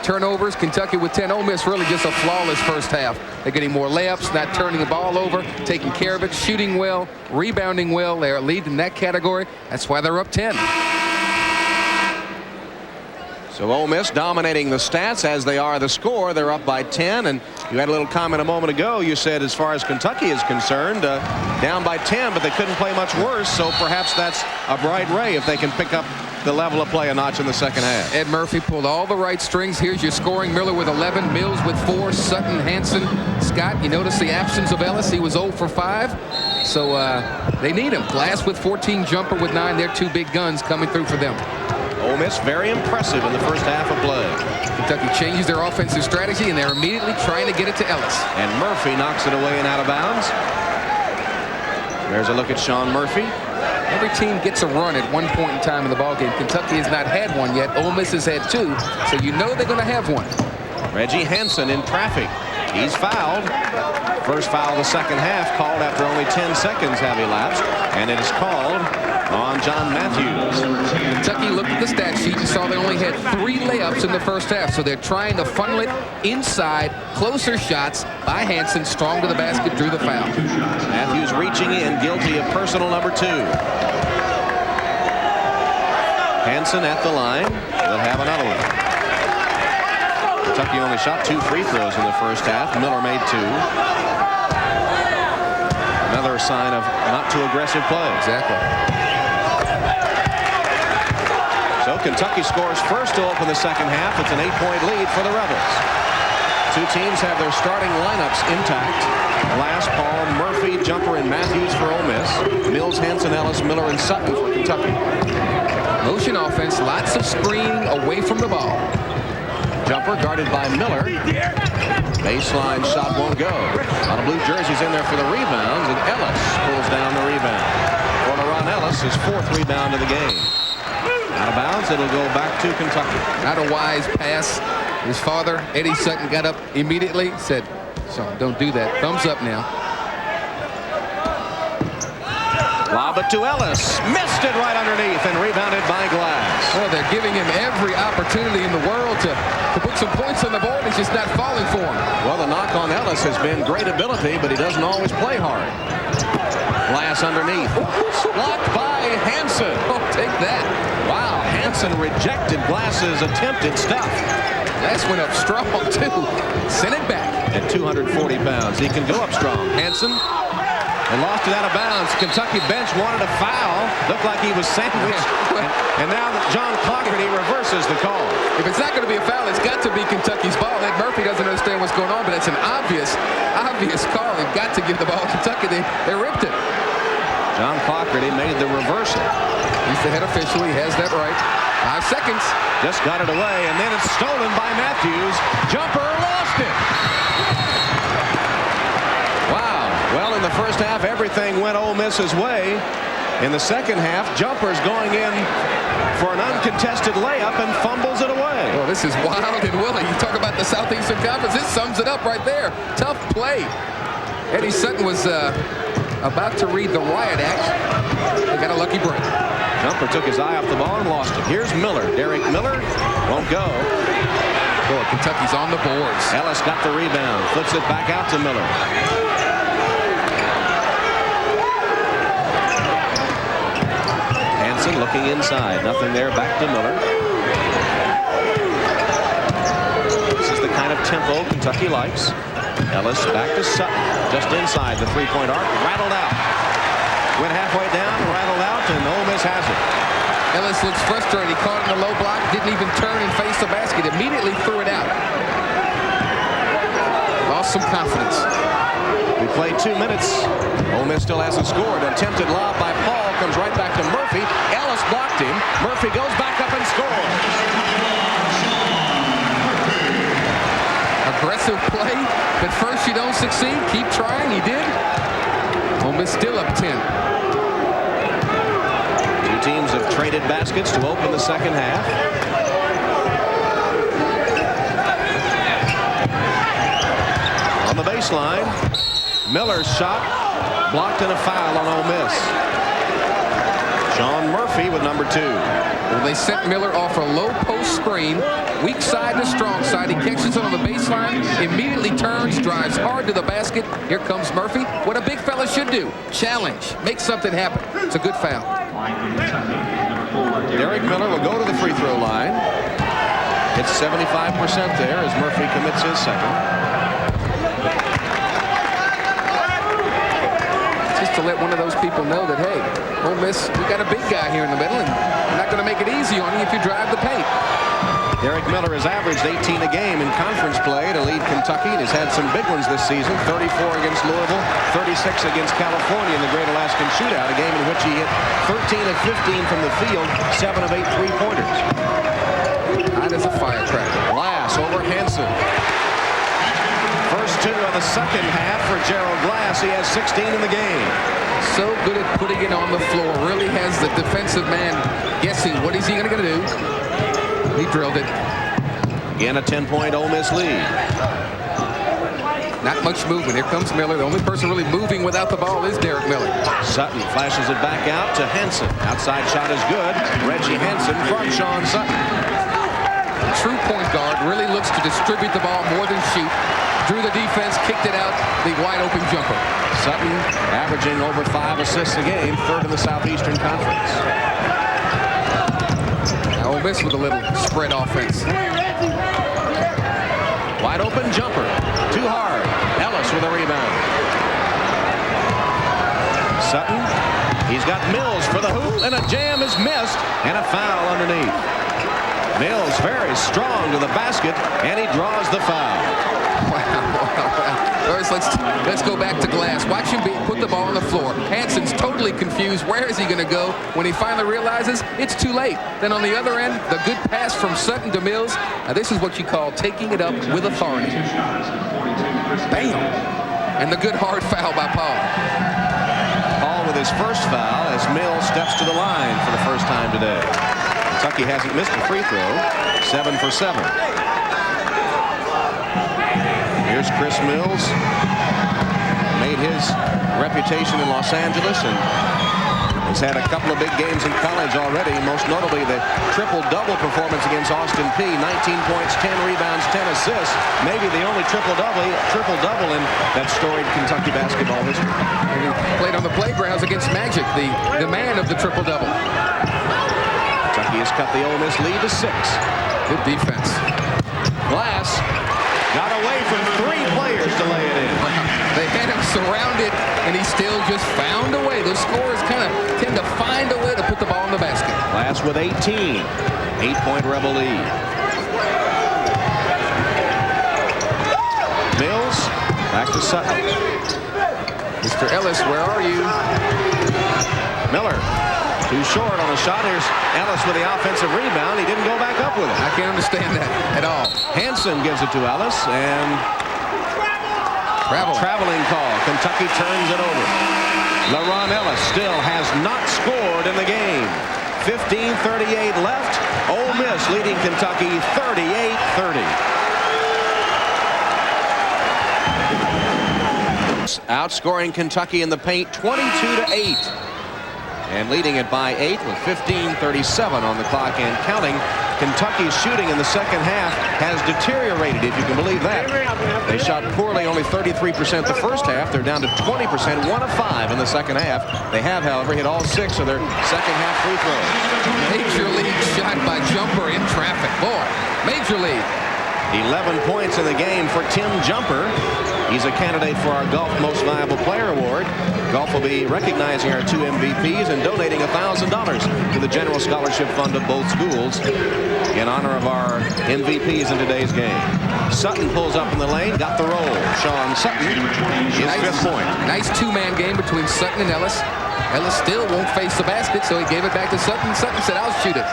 B: Turnovers, Kentucky with 10. Ole Miss really just a flawless first half. They're getting more layups, not turning the ball over, taking care of it, shooting well, rebounding well. They're leading in that category. That's why they're up 10.
A: So Ole Miss dominating the stats as they are the score. They're up by 10. And you had a little comment a moment ago. You said as far as Kentucky is concerned, down by 10, but they couldn't play much worse. So perhaps that's a bright ray if they can pick up the level of play a notch in the second half.
B: Ed Murphy pulled all the right strings. Here's your scoring. Miller with 11, Mills with 4, Sutton, Hanson, Scott. You notice the absence of Ellis. He was 0 for 5. So they need him. Glass with 14, Jumper with 9. They're 2 big guns coming through for them.
A: Ole Miss very impressive in the first half of play.
B: Kentucky changes their offensive strategy, and they're immediately trying to get it to Ellis.
A: And Murphy knocks it away and out of bounds. There's a look at Sean Murphy.
B: Every team gets a run at one point in time in the ballgame. Kentucky has not had one yet. Ole Miss has had 2, so you know they're going to have one.
A: Reggie Hansen in traffic. He's fouled. First foul of the second half called after only 10 seconds have elapsed, and it is called on John Matthews.
B: Kentucky looked at the stat sheet and saw they only had 3 layups in the first half, so they're trying to funnel it inside, closer shots by Hansen, strong to the basket, drew the foul.
A: Matthews reaching in, guilty of personal number 2. Hansen at the line. They'll have another one. Kentucky only shot 2 free throws in the first half. Miller made 2. Another sign of not too aggressive play.
B: Exactly.
A: So Kentucky scores first to open the second half. It's an 8-point lead for the Rebels. 2 teams have their starting lineups intact. Glass, Paul, Murphy, Jumper, and Matthews for Ole Miss. Mills, Hanson, Ellis, Miller, and Sutton for Kentucky.
B: Motion offense, lots of screening away from the ball.
A: Jumper guarded by Miller. Baseline shot won't go. A lot of blue jerseys in there for the rebounds, and Ellis pulls down the rebound. For LaRon Ellis, his 4th rebound of the game. Out of bounds, it'll go back to Kentucky.
B: Not a wise pass. His father, Eddie Sutton, got up immediately, said, "Son, don't do that. Thumbs up now."
A: Lob it to Ellis. Missed it right underneath and rebounded by Glass.
B: Well, they're giving him every opportunity in the world to put some points on the board. He's just not falling for him.
A: Well, the knock on Ellis has been great ability, but he doesn't always play hard. Glass underneath. Blocked by Hanson.
B: Oh, take that.
A: Wow, Hanson rejected Glass's attempted stuff.
B: Glass went up strong, too. Sent it back.
A: At 240 pounds, he can go up strong. Hanson. And lost it out of bounds. Kentucky bench wanted a foul. Looked like he was sandwiched. And now John Clockerty reverses the call.
B: If it's not going to be a foul, it's got to be Kentucky's ball. Ed Murphy doesn't understand what's going on, but it's an obvious call. They've got to give the ball to Kentucky. They ripped it.
A: John Clockerty made the reversal.
B: He's the head official. He has that right. 5 seconds.
A: Just got it away, and then it's stolen by Matthews. Jumper lost it. Well, in the first half, everything went Ole Miss's way. In the second half, Jumper's going in for an uncontested layup and fumbles it away.
B: Well, this is wild and willing. You talk about the Southeastern Conference. This sums it up right there. Tough play. Eddie Sutton was about to read the riot act. They got a lucky break.
A: Jumper took his eye off the ball and lost it. Here's Miller. Derek Miller won't go.
B: Boy, Kentucky's on the boards.
A: Ellis got the rebound. Flips it back out to Miller. Looking inside, nothing there, back to Miller. This is the kind of tempo Kentucky likes. Ellis back to Sutton, just inside the 3-point arc, rattled out. Went halfway down, rattled out, and Ole Miss has it.
B: Ellis looks frustrated. He caught in the low block, didn't even turn and face the basket, immediately threw it out. Lost some confidence.
A: We played 2 minutes. Ole Miss still hasn't scored. Attempted lob by Paul comes right back to Murphy. Ellis blocked him. Murphy goes back up and scores.
B: Aggressive play. At first you don't succeed. Keep trying. He did. Ole Miss still up 10.
A: Two teams have traded baskets to open the second half. On the baseline, Miller's shot blocked and a foul on Ole Miss. Sean Murphy with number 2.
B: Well, they sent Miller off a low post screen, weak side to strong side. He catches it on the baseline, immediately turns, drives hard to the basket. Here comes Murphy. What a big fella should do. Challenge. Make something happen. It's a good foul.
A: Derek Miller will go to the free throw line. It's 75% there as Murphy commits his second.
B: To let one of those people know that, hey, Ole Miss, we got a big guy here in the middle, and we're not going to make it easy on you if you drive the paint.
A: Derek Miller has averaged 18 a game in conference play to lead Kentucky and has had some big ones this season. 34 against Louisville, 36 against California in the Great Alaskan Shootout, a game in which he hit 13 of 15 from the field, 7 of 8 3-pointers.
B: Hot as a firecracker.
A: Glass over Hanson. First 2 of the second half for Gerald Glass. He has 16 in the game.
B: So good at putting it on the floor. Really has the defensive man guessing what is he going to do. He drilled it.
A: Again, a 10-point Ole Miss lead.
B: Not much movement. Here comes Miller. The only person really moving without the ball is Derek Miller.
A: Sutton flashes it back out to Hanson. Outside shot is good. Reggie Hanson from Sean Sutton.
B: True point guard, really looks to distribute the ball more than shoot. Drew the defense, kicked it out, the wide open jumper.
A: Sutton averaging over 5 assists a game, 3rd in the Southeastern Conference.
B: Now Ole Miss with a little spread offense.
A: Wide open jumper, too hard. Ellis with a rebound. Sutton, he's got Mills for the hoop, and a jam is missed, and a foul underneath. Mills very strong to the basket, and he draws the foul.
B: Wow. There's says, let's go back to glass. Watch him put the ball on the floor. Hanson's totally confused. Where is he going to go? When he finally realizes it's too late. Then on the other end, the good pass from Sutton to Mills. Now this is what you call taking it up with authority. Bam! And the good hard foul by Paul.
A: Paul with his first foul as Mills steps to the line for the first time today. Kentucky hasn't missed a free throw. 7 for 7. Here's Chris Mills. Made his reputation in Los Angeles and has had a couple of big games in college already, most notably the triple-double performance against Austin Peay. 19 points, 10 rebounds, 10 assists. Maybe the only triple-double in that storied Kentucky basketball history.
B: And he played on the playgrounds against Magic, the man of the triple-double.
A: Kentucky has cut the Ole Miss lead to 6.
B: Good defense.
A: Glass got away from 3 players to lay it in.
B: They had him surrounded, and he still just found a way. Those scorers kind of tend to find a way to put the ball in the basket.
A: Glass with 18. 8-point Rebel lead. Mills back to Sutton.
B: Mr. Ellis, where are you?
A: Miller too short on a shot. Here's Ellis with the offensive rebound. He didn't go back up with it.
B: I can't understand that at all.
A: Hanson gives it to Ellis, and traveling call. Kentucky turns it over. LaRon Ellis still has not scored in the game. 15:38 left. Ole Miss leading Kentucky 38-30. Outscoring Kentucky in the paint 22-8. And leading it by 8 with 15:37 on the clock and counting. Kentucky's shooting in the second half has deteriorated, if you can believe that. They shot poorly, only 33% the first half. They're down to 20%, 1 of 5 in the second half. They have, however, hit all 6 of their second half free throws.
B: Major league shot by Jumper in traffic. Boy, major league.
A: 11 points in the game for Tim Jumper. He's a candidate for our Golf Most Valuable Player Award. Golf will be recognizing our 2 MVPs and donating $1,000 to the General Scholarship Fund of both schools in honor of our MVPs in today's game. Sutton pulls up in the lane, got the roll. Sean Sutton, his 5th point.
B: Nice 2-man game between Sutton and Ellis. Ellis still won't face the basket, so he gave it back to Sutton. Sutton said, I'll shoot it.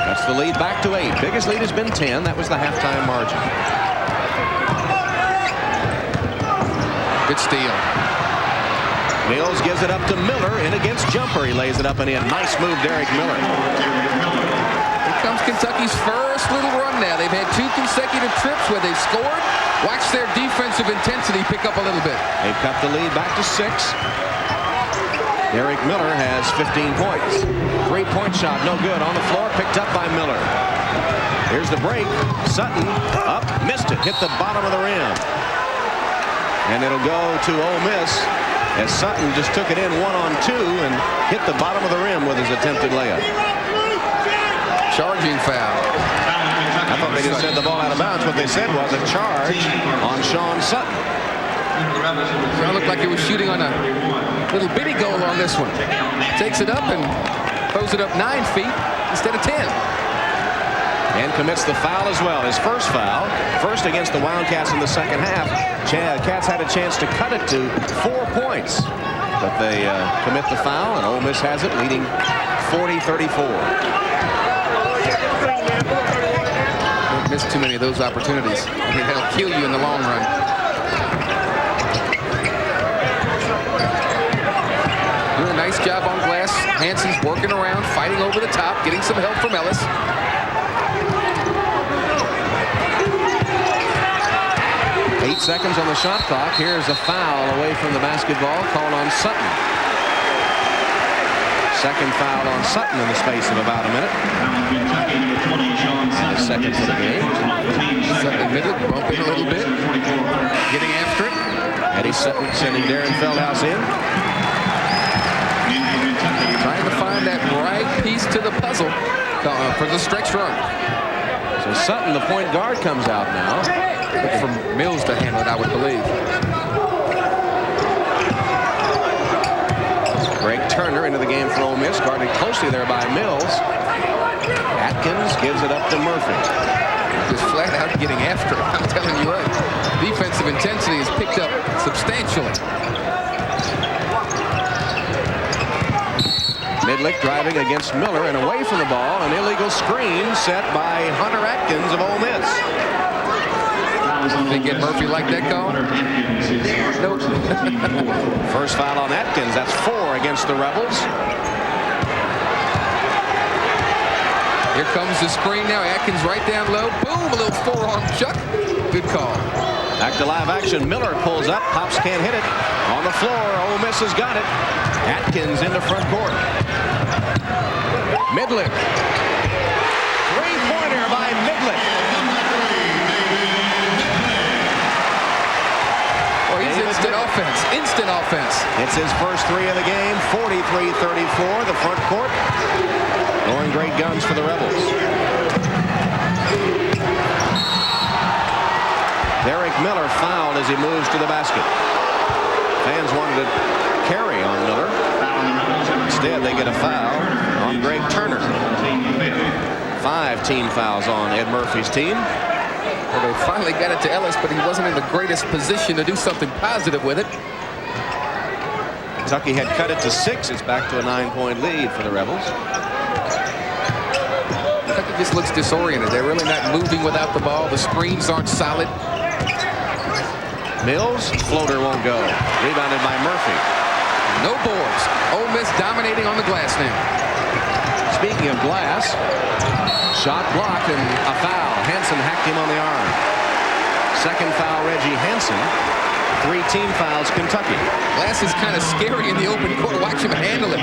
A: That's the lead back to 8. Biggest lead has been 10. That was the halftime margin.
B: Good steal.
A: Mills gives it up to Miller in against Jumper. He lays it up and in. Nice move, Derek Miller.
B: Here comes Kentucky's first little run now. They've had 2 consecutive trips where they've scored. Watch their defensive intensity pick up a little bit.
A: They've cut the lead back to 6. Derek Miller has 15 points. 3-point shot, no good. On the floor, picked up by Miller. Here's the break. Sutton up, missed it. Hit the bottom of the rim. And it'll go to Ole Miss as Sutton just took it in 1-on-2 and hit the bottom of the rim with his attempted layup.
B: Charging foul.
A: I thought they just said the ball out of bounds. What they said was a charge on Sean Sutton.
B: It looked like he was shooting on a little bitty goal on this one. Takes it up and throws it up 9 feet instead of 10.
A: And commits the foul as well. His first foul, first against the Wildcats in the second half. Cats had a chance to cut it to 4 points. But they commit the foul, and Ole Miss has it, leading 40-34.
B: Don't miss too many of those opportunities. I mean, that'll kill you in the long run. Doing a nice job on glass. Hanson's working around, fighting over the top, getting some help from Ellis.
A: 8 seconds on the shot clock. Here's a foul away from the basketball called on Sutton. Second foul on Sutton in the space of about a minute. And the second for the game.
B: Sutton admitted, bumping a little bit, getting after it.
A: Eddie Sutton sending Darren Feldhouse in.
B: Trying to find that right piece to the puzzle for the stretch run.
A: So Sutton, the point guard, comes out now.
B: Look for Mills to handle it, I would believe.
A: Greg Turner into the game for Ole Miss, guarded closely there by Mills. Atkins gives it up to Murphy.
B: Just flat out getting after it. I'm telling you what, defensive intensity has picked up substantially.
A: Midlick driving against Miller and away from the ball. An illegal screen set by Hunter Atkins of Ole Miss.
B: They get Murphy like that call? Nope.
A: First foul on Atkins. That's 4 against the Rebels.
B: Here comes the screen now. Atkins right down low. Boom, a little forearm chuck. Good call.
A: Back to live action. Miller pulls up. Pops can't hit it. On the floor. Ole Miss has got it. Atkins into front court. Midlick. Three-pointer by Midlick.
B: Oh, he's instant offense. Instant offense.
A: It's his first 3 of the game. 43-34. The front court. Going great guns for the Rebels. Derek Miller fouled as he moves to the basket. Fans wanted to carry on Miller. Instead, they get a foul on Greg Turner. 5 team fouls on Ed Murphy's team.
B: Well, they finally got it to Ellis, but he wasn't in the greatest position to do something positive with it.
A: Kentucky had cut it to 6. It's back to a 9-point lead for the Rebels.
B: Kentucky just looks disoriented. They're really not moving without the ball. The screens aren't solid.
A: Mills, floater won't go. Rebounded by Murphy.
B: No boards. Ole Miss dominating on the glass now.
A: Speaking of glass, shot blocked and a foul. Hansen hacked him on the arm. Second foul, Reggie Hansen. 3 team fouls, Kentucky.
B: Glass is kind of scary in the open court. Watch him handle it.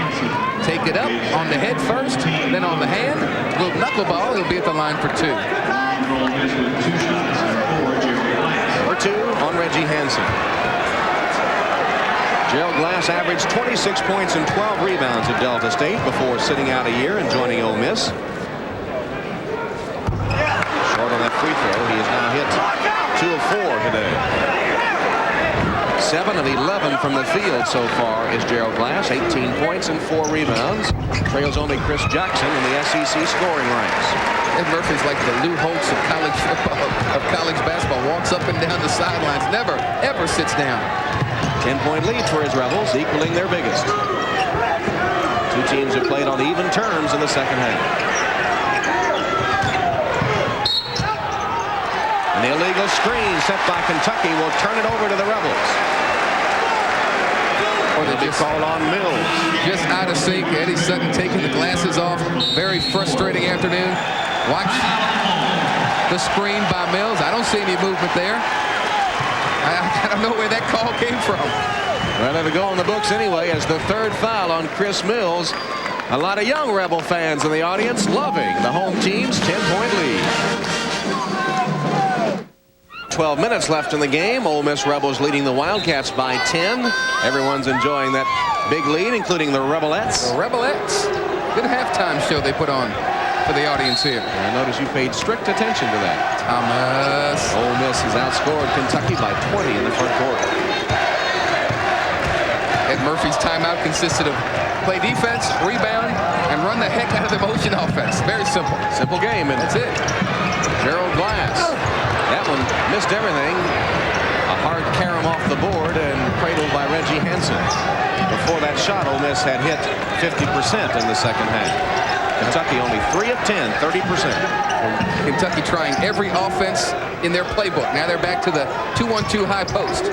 B: Take it up on the head first, then on the hand. A little knuckleball. He'll be at the line for 2.
A: Number 2 on Reggie Hansen. Gerald Glass averaged 26 points and 12 rebounds at Delta State before sitting out a year and joining Ole Miss. Short on that free throw. He has now hit 2 of 4 today. 7 of 11 from the field so far is Gerald Glass. 18 points and 4 rebounds. Trails only Chris Jackson in the SEC scoring ranks.
B: Ed Murphy's like the Lou Holtz of college football, of college basketball. Walks up and down the sidelines. Never, ever sits down.
A: 10-point lead for his Rebels, equaling their biggest. 2 teams have played on even terms in the second half. An illegal screen set by Kentucky will turn it over to the Rebels. Or they'll be called on Mills.
B: Just out of sync. Eddie Sutton taking the glasses off. Very frustrating afternoon. Watch the screen by Mills. I don't see any movement there. I don't know where that call came from.
A: Well, it'll go on the books anyway as the 3rd foul on Chris Mills. A lot of young Rebel fans in the audience loving the home team's 10-point lead. 12 minutes left in the game. Ole Miss Rebels leading the Wildcats by 10. Everyone's enjoying that big lead, including the Rebelettes.
B: The Rebelettes. Good halftime show they put on for the audience here.
A: I notice you paid strict attention to that.
B: Thomas.
A: Ole Miss has outscored Kentucky by 20 in the front court.
B: Ed Murphy's timeout consisted of play defense, rebound, and run the heck out of the motion offense. Very simple.
A: Simple game, and
B: that's it.
A: Gerald Glass. That one missed everything. A hard carom off the board and cradled by Reggie Hansen. Before that shot, Ole Miss had hit 50% in the second half. Kentucky only 3 of 10, 30%.
B: Kentucky trying every offense in their playbook. Now they're back to the 2-1-2 high post.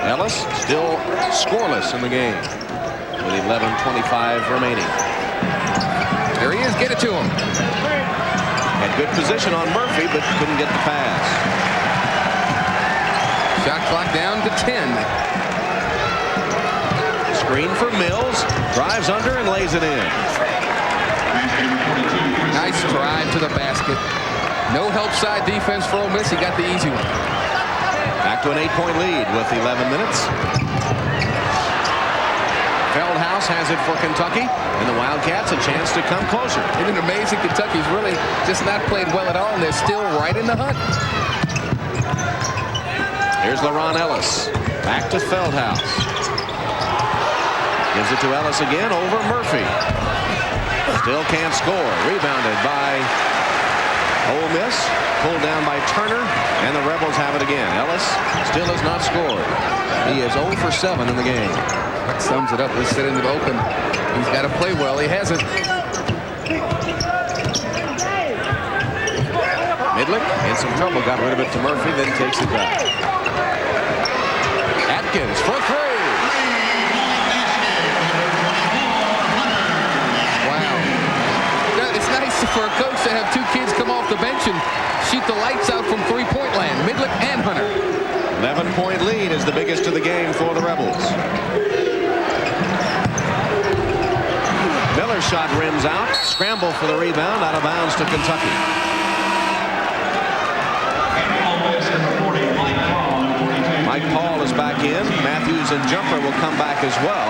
A: Ellis still scoreless in the game with 11:25 remaining.
B: There he is. Get it to him.
A: Had good position on Murphy, but couldn't get the pass.
B: Shot clock down to 10.
A: Screen for Mills. Drives under and lays it in.
B: Nice drive to the basket. No help side defense for Ole Miss. He got the easy one.
A: Back to an 8-point lead with 11 minutes. Feldhaus has it for Kentucky, and the Wildcats a chance to come closer.
B: Isn't it amazing? Kentucky's really just not played well at all, and they're still right in the hunt.
A: Here's LaRon Ellis. Back to Feldhaus. Gives it to Ellis again over Murphy. Still can't score. Rebounded by Ole Miss. Pulled down by Turner, and the Rebels have it again. Ellis still has not scored. He is 0 for 7 in the game.
B: That sums it up. Let's sit in the open. He's got to play well. He hasn't.
A: Midlick in some trouble. Got rid of it to Murphy, then takes it back. Atkins for three.
B: Wow. It's nice for a coach to have two kids come off the bench and shoot the lights out from three-point land. Midlick and Hunter.
A: 11-point lead is the biggest of the game for the Rebels. Miller's shot rims out. Scramble for the rebound. Out of bounds to Kentucky. Mike Paul is back in. Matthews and Jumper will come back as well.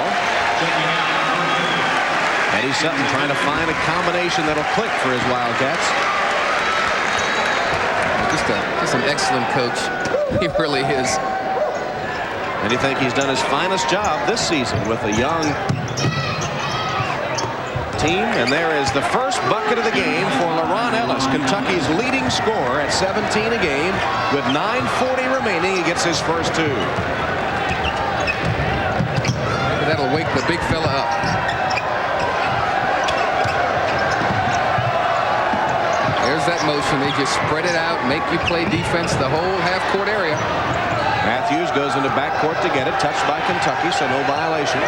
A: Eddie Sutton trying to find a combination that'll click for his Wildcats.
B: Just an excellent coach. He really is.
A: And you think he's done his finest job this season with a young team. And there is the first bucket of the game for LaRon Ellis, Kentucky's leading scorer at 17 a game. With 9:40 remaining, he gets his first two.
B: That'll wake the big fella up. There's that motion. They just spread it out, make you play defense the whole half-court area.
A: Matthews goes into backcourt to get it. Touched by Kentucky, so no violation.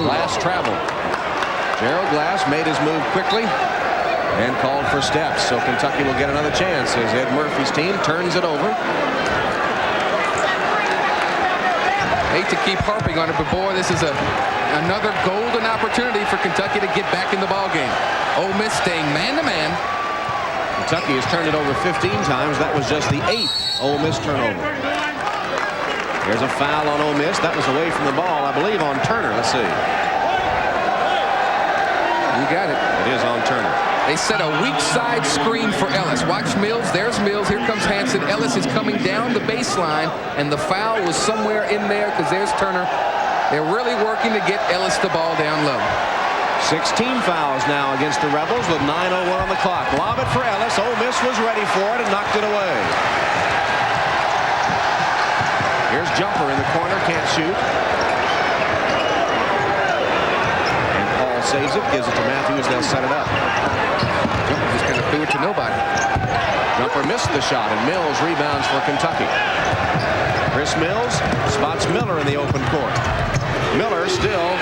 A: Glass traveled. Gerald Glass made his move quickly and called for steps. So Kentucky will get another chance as Ed Murphy's team turns it over.
B: Hate to keep harping on it, but boy, this is another golden opportunity for Kentucky to get back in the ballgame. Ole Miss staying man-to-man.
A: Kentucky has turned it over 15 times. That was just the 8th Ole Miss turnover. There's a foul on Ole Miss. That was away from the ball, I believe, on Turner. Let's see.
B: You got it.
A: It is on Turner.
B: They set a weak side screen for Ellis. Watch Mills. There's Mills. Here comes Hansen. Ellis is coming down the baseline, and the foul was somewhere in there because there's Turner. They're really working to get Ellis the ball down low.
A: 16 fouls now against the Rebels with 9:01 on the clock. Lob it for Ellis. Ole Miss was ready for it and knocked it away. Here's Jumper in the corner. Can't shoot. Saves it, gives it to Matthews. They'll set it up.
B: Jumper just kind of threw it to nobody.
A: Jumper missed the shot, and Mills rebounds for Kentucky. Chris Mills spots Miller in the open court. Miller still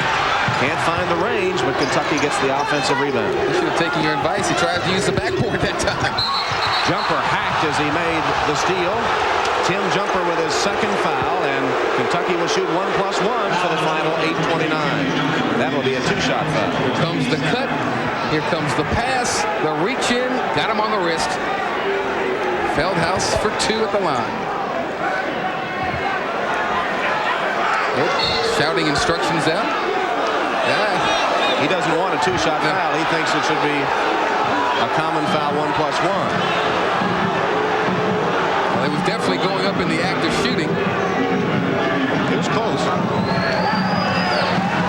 A: can't find the range, but Kentucky gets the offensive rebound.
B: You should have taken your advice. He tried to use the backboard that time.
A: Jumper hacked as he made the steal. Tim Jumper with his second foul, and Kentucky will shoot 1+1 for the final 8:29. That will be a two-shot foul.
B: Here comes the cut. Here comes the pass. The reach in. Got him on the wrist. Feldhaus for two at the line. Shouting instructions out. Yeah.
A: He doesn't want a two-shot foul. He thinks it should be a common foul 1+1.
B: Well, it was definitely going up in the act of shooting.
A: It was close.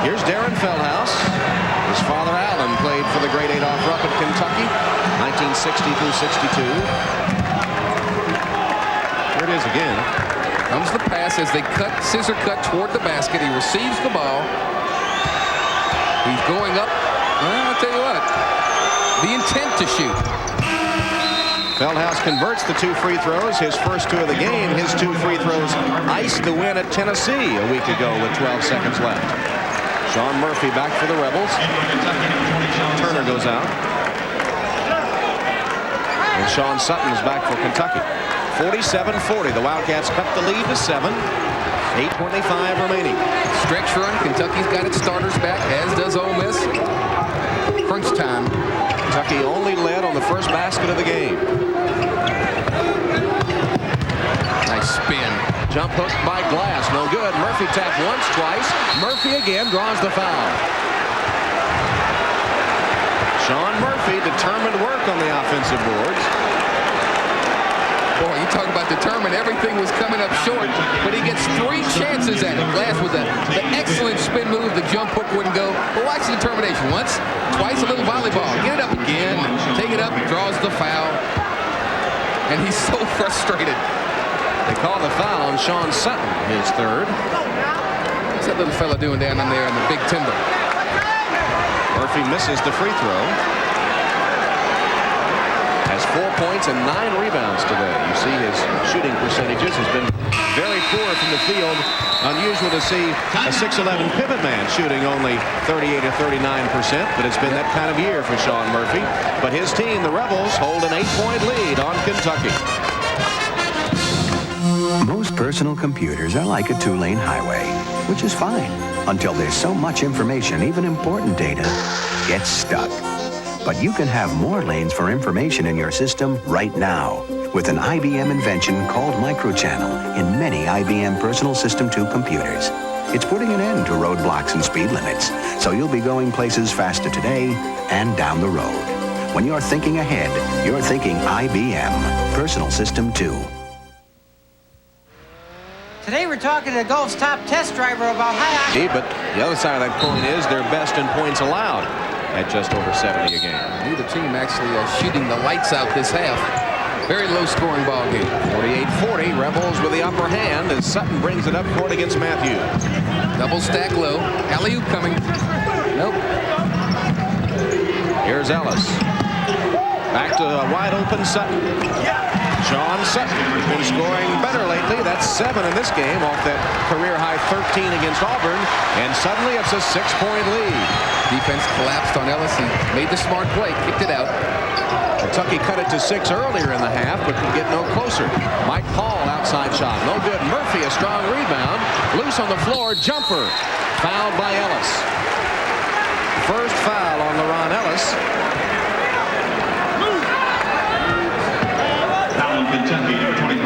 A: Here's Darren Feldhaus. His father Alan played for the Great Adolph Rupp at Kentucky, 1960 through 62. Here it is again.
B: Comes the pass as they scissor cut toward the basket. He receives the ball. He's going up. Well, I'll tell you what. The intent to shoot.
A: Feldhaus converts the two free throws. His first two of the game. His two free throws iced the win at Tennessee a week ago with 12 seconds left. Sean Murphy back for the Rebels. Turner goes out. And Sean Sutton is back for Kentucky. 47-40. The Wildcats cut the lead to 7. 8:25 remaining.
B: Stretch run. Kentucky's got its starters back, as does Ole Miss. Crunch time.
A: Kentucky only led on the first basket of the game.
B: Nice spin.
A: Jump hook by Glass. No good. Murphy tapped once, twice. Murphy again draws the foul. Sean Murphy determined work on the offensive boards.
B: Boy, you talk about determined. Everything was coming up short, but he gets 3 chances at it. Glass with the excellent spin move. The jump hook wouldn't go. But watch the determination. Once, twice, a little volleyball. Get it up again. Take it up, draws the foul. and he's so frustrated.
A: They call the foul on Sean Sutton, his third.
B: What's that little fella doing down in there in the big timber?
A: Murphy misses the free throw. Has 4 points and 9 rebounds today. You see his shooting percentages has been very poor from the field. Unusual to see a 6'11" pivot man shooting only 38 or 39%, but it's been that kind of year for Sean Murphy. But his team, the Rebels, hold an 8-point lead on Kentucky.
C: Most personal computers are like a 2-lane highway, which is fine until there's so much information, even important data, gets stuck. But you can have more lanes for information in your system right now with an IBM invention called Microchannel in many IBM Personal System 2 computers. It's putting an end to roadblocks and speed limits, so you'll be going places faster today and down the road. When you're thinking ahead, you're thinking IBM Personal System 2.
D: Today we're talking to the Gulf's top test driver about high.
A: But the other side of that coin is they're best in points allowed at just over 70 a game.
B: Neither team actually shooting the lights out this half. Very low scoring ball game.
A: 48-40, Rebels with the upper hand as Sutton brings it up court against Matthews.
B: Double stack low. Alley-oop coming. Nope.
A: Here's Ellis. Back to a wide open Sutton. Sean Sutton has been scoring better lately. That's 7 in this game off that career high 13 against Auburn. And suddenly it's a 6-point lead.
B: Defense collapsed on Ellis. He made the smart play, kicked it out.
A: Kentucky cut it to 6 earlier in the half, but could get no closer. Mike Paul outside shot. No good. Murphy a strong rebound. Loose on the floor. Jumper. Fouled by Ellis. First foul on LaRon Ellis.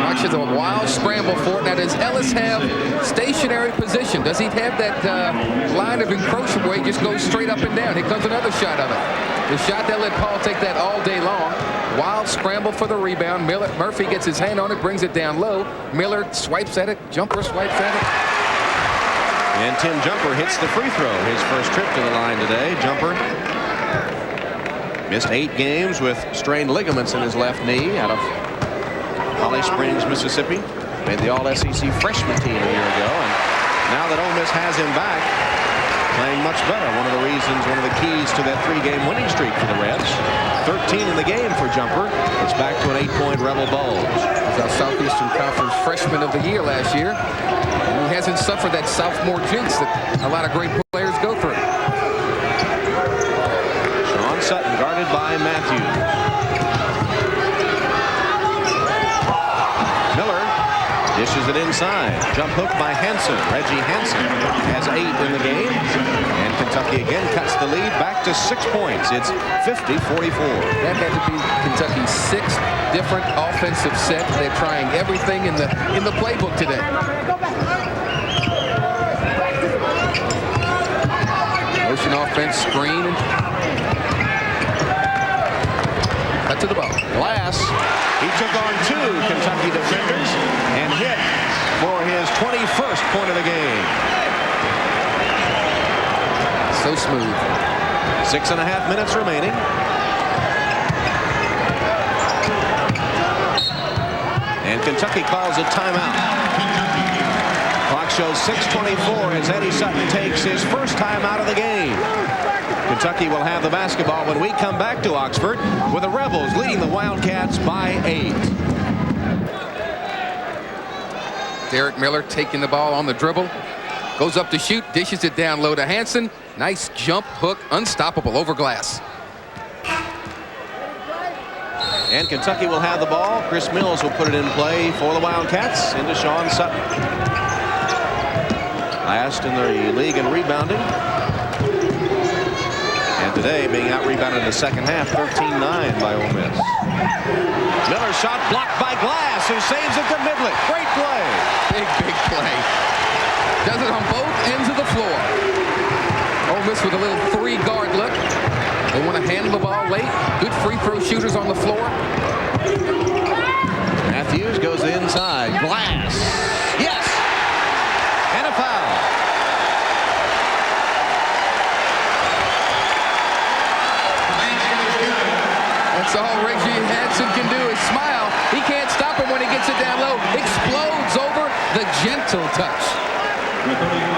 B: Watch the wild scramble for it. Now, does Ellis have stationary position? Does he have that line of encroachment where he just goes straight up and down? Here comes another shot of it. The shot that let Paul take that all day long. Wild scramble for the rebound. Murphy gets his hand on it, brings it down low. Miller swipes at it. Jumper swipes at it.
A: And Tim Jumper hits the free throw. His first trip to the line today. Jumper missed 8 games with strained ligaments in his left knee out of Holly Springs, Mississippi. Made the All-SEC freshman team a year ago, and now that Ole Miss has him back, playing much better. One of the reasons, one of the keys to that 3-game winning streak for the Reds. 13 in the game for Jumper. It's back to an 8-point Rebel Bulge.
B: He's our Southeastern Conference Freshman of the Year last year. And he hasn't suffered that sophomore jinx that a lot of great players go through.
A: Sean Sutton guarded by Matthews. Dishes it inside. Jump hook by Hansen. Reggie Hansen has 8 in the game. And Kentucky again cuts the lead back to 6 points. It's 50-44.
B: That had to be Kentucky's 6th different offensive set. They're trying everything in the playbook today. Motion offense, screen. Cut to the ball.
A: Glass. He took on 2 Kentucky defenders and hit for his 21st point of the game.
B: So smooth.
A: 6.5 minutes remaining. And Kentucky calls a timeout. Clock shows 6:24 as Eddie Sutton takes his first timeout of the game. Kentucky will have the basketball when we come back to Oxford with the Rebels leading the Wildcats by 8.
B: Derek Miller taking the ball on the dribble. Goes up to shoot, dishes it down low to Hansen. Nice jump hook, unstoppable over glass.
A: And Kentucky will have the ball. Chris Mills will put it in play for the Wildcats into Sean Sutton. Last in the league in rebounding. And today being out-rebounded in the second half, 13-9 by Ole Miss. Miller shot blocked by Glass, who saves it to Midlet. Great play.
B: Big play. Does it on both ends of the floor. Ole Miss with a little 3-guard look. They want to handle the ball late. Good free throw shooters on the floor.
A: Matthews goes inside. Glass. Yes. And a foul.
B: That's all Reggie Hansen can do is smile. He can't Takes it down low. Explodes over the gentle touch.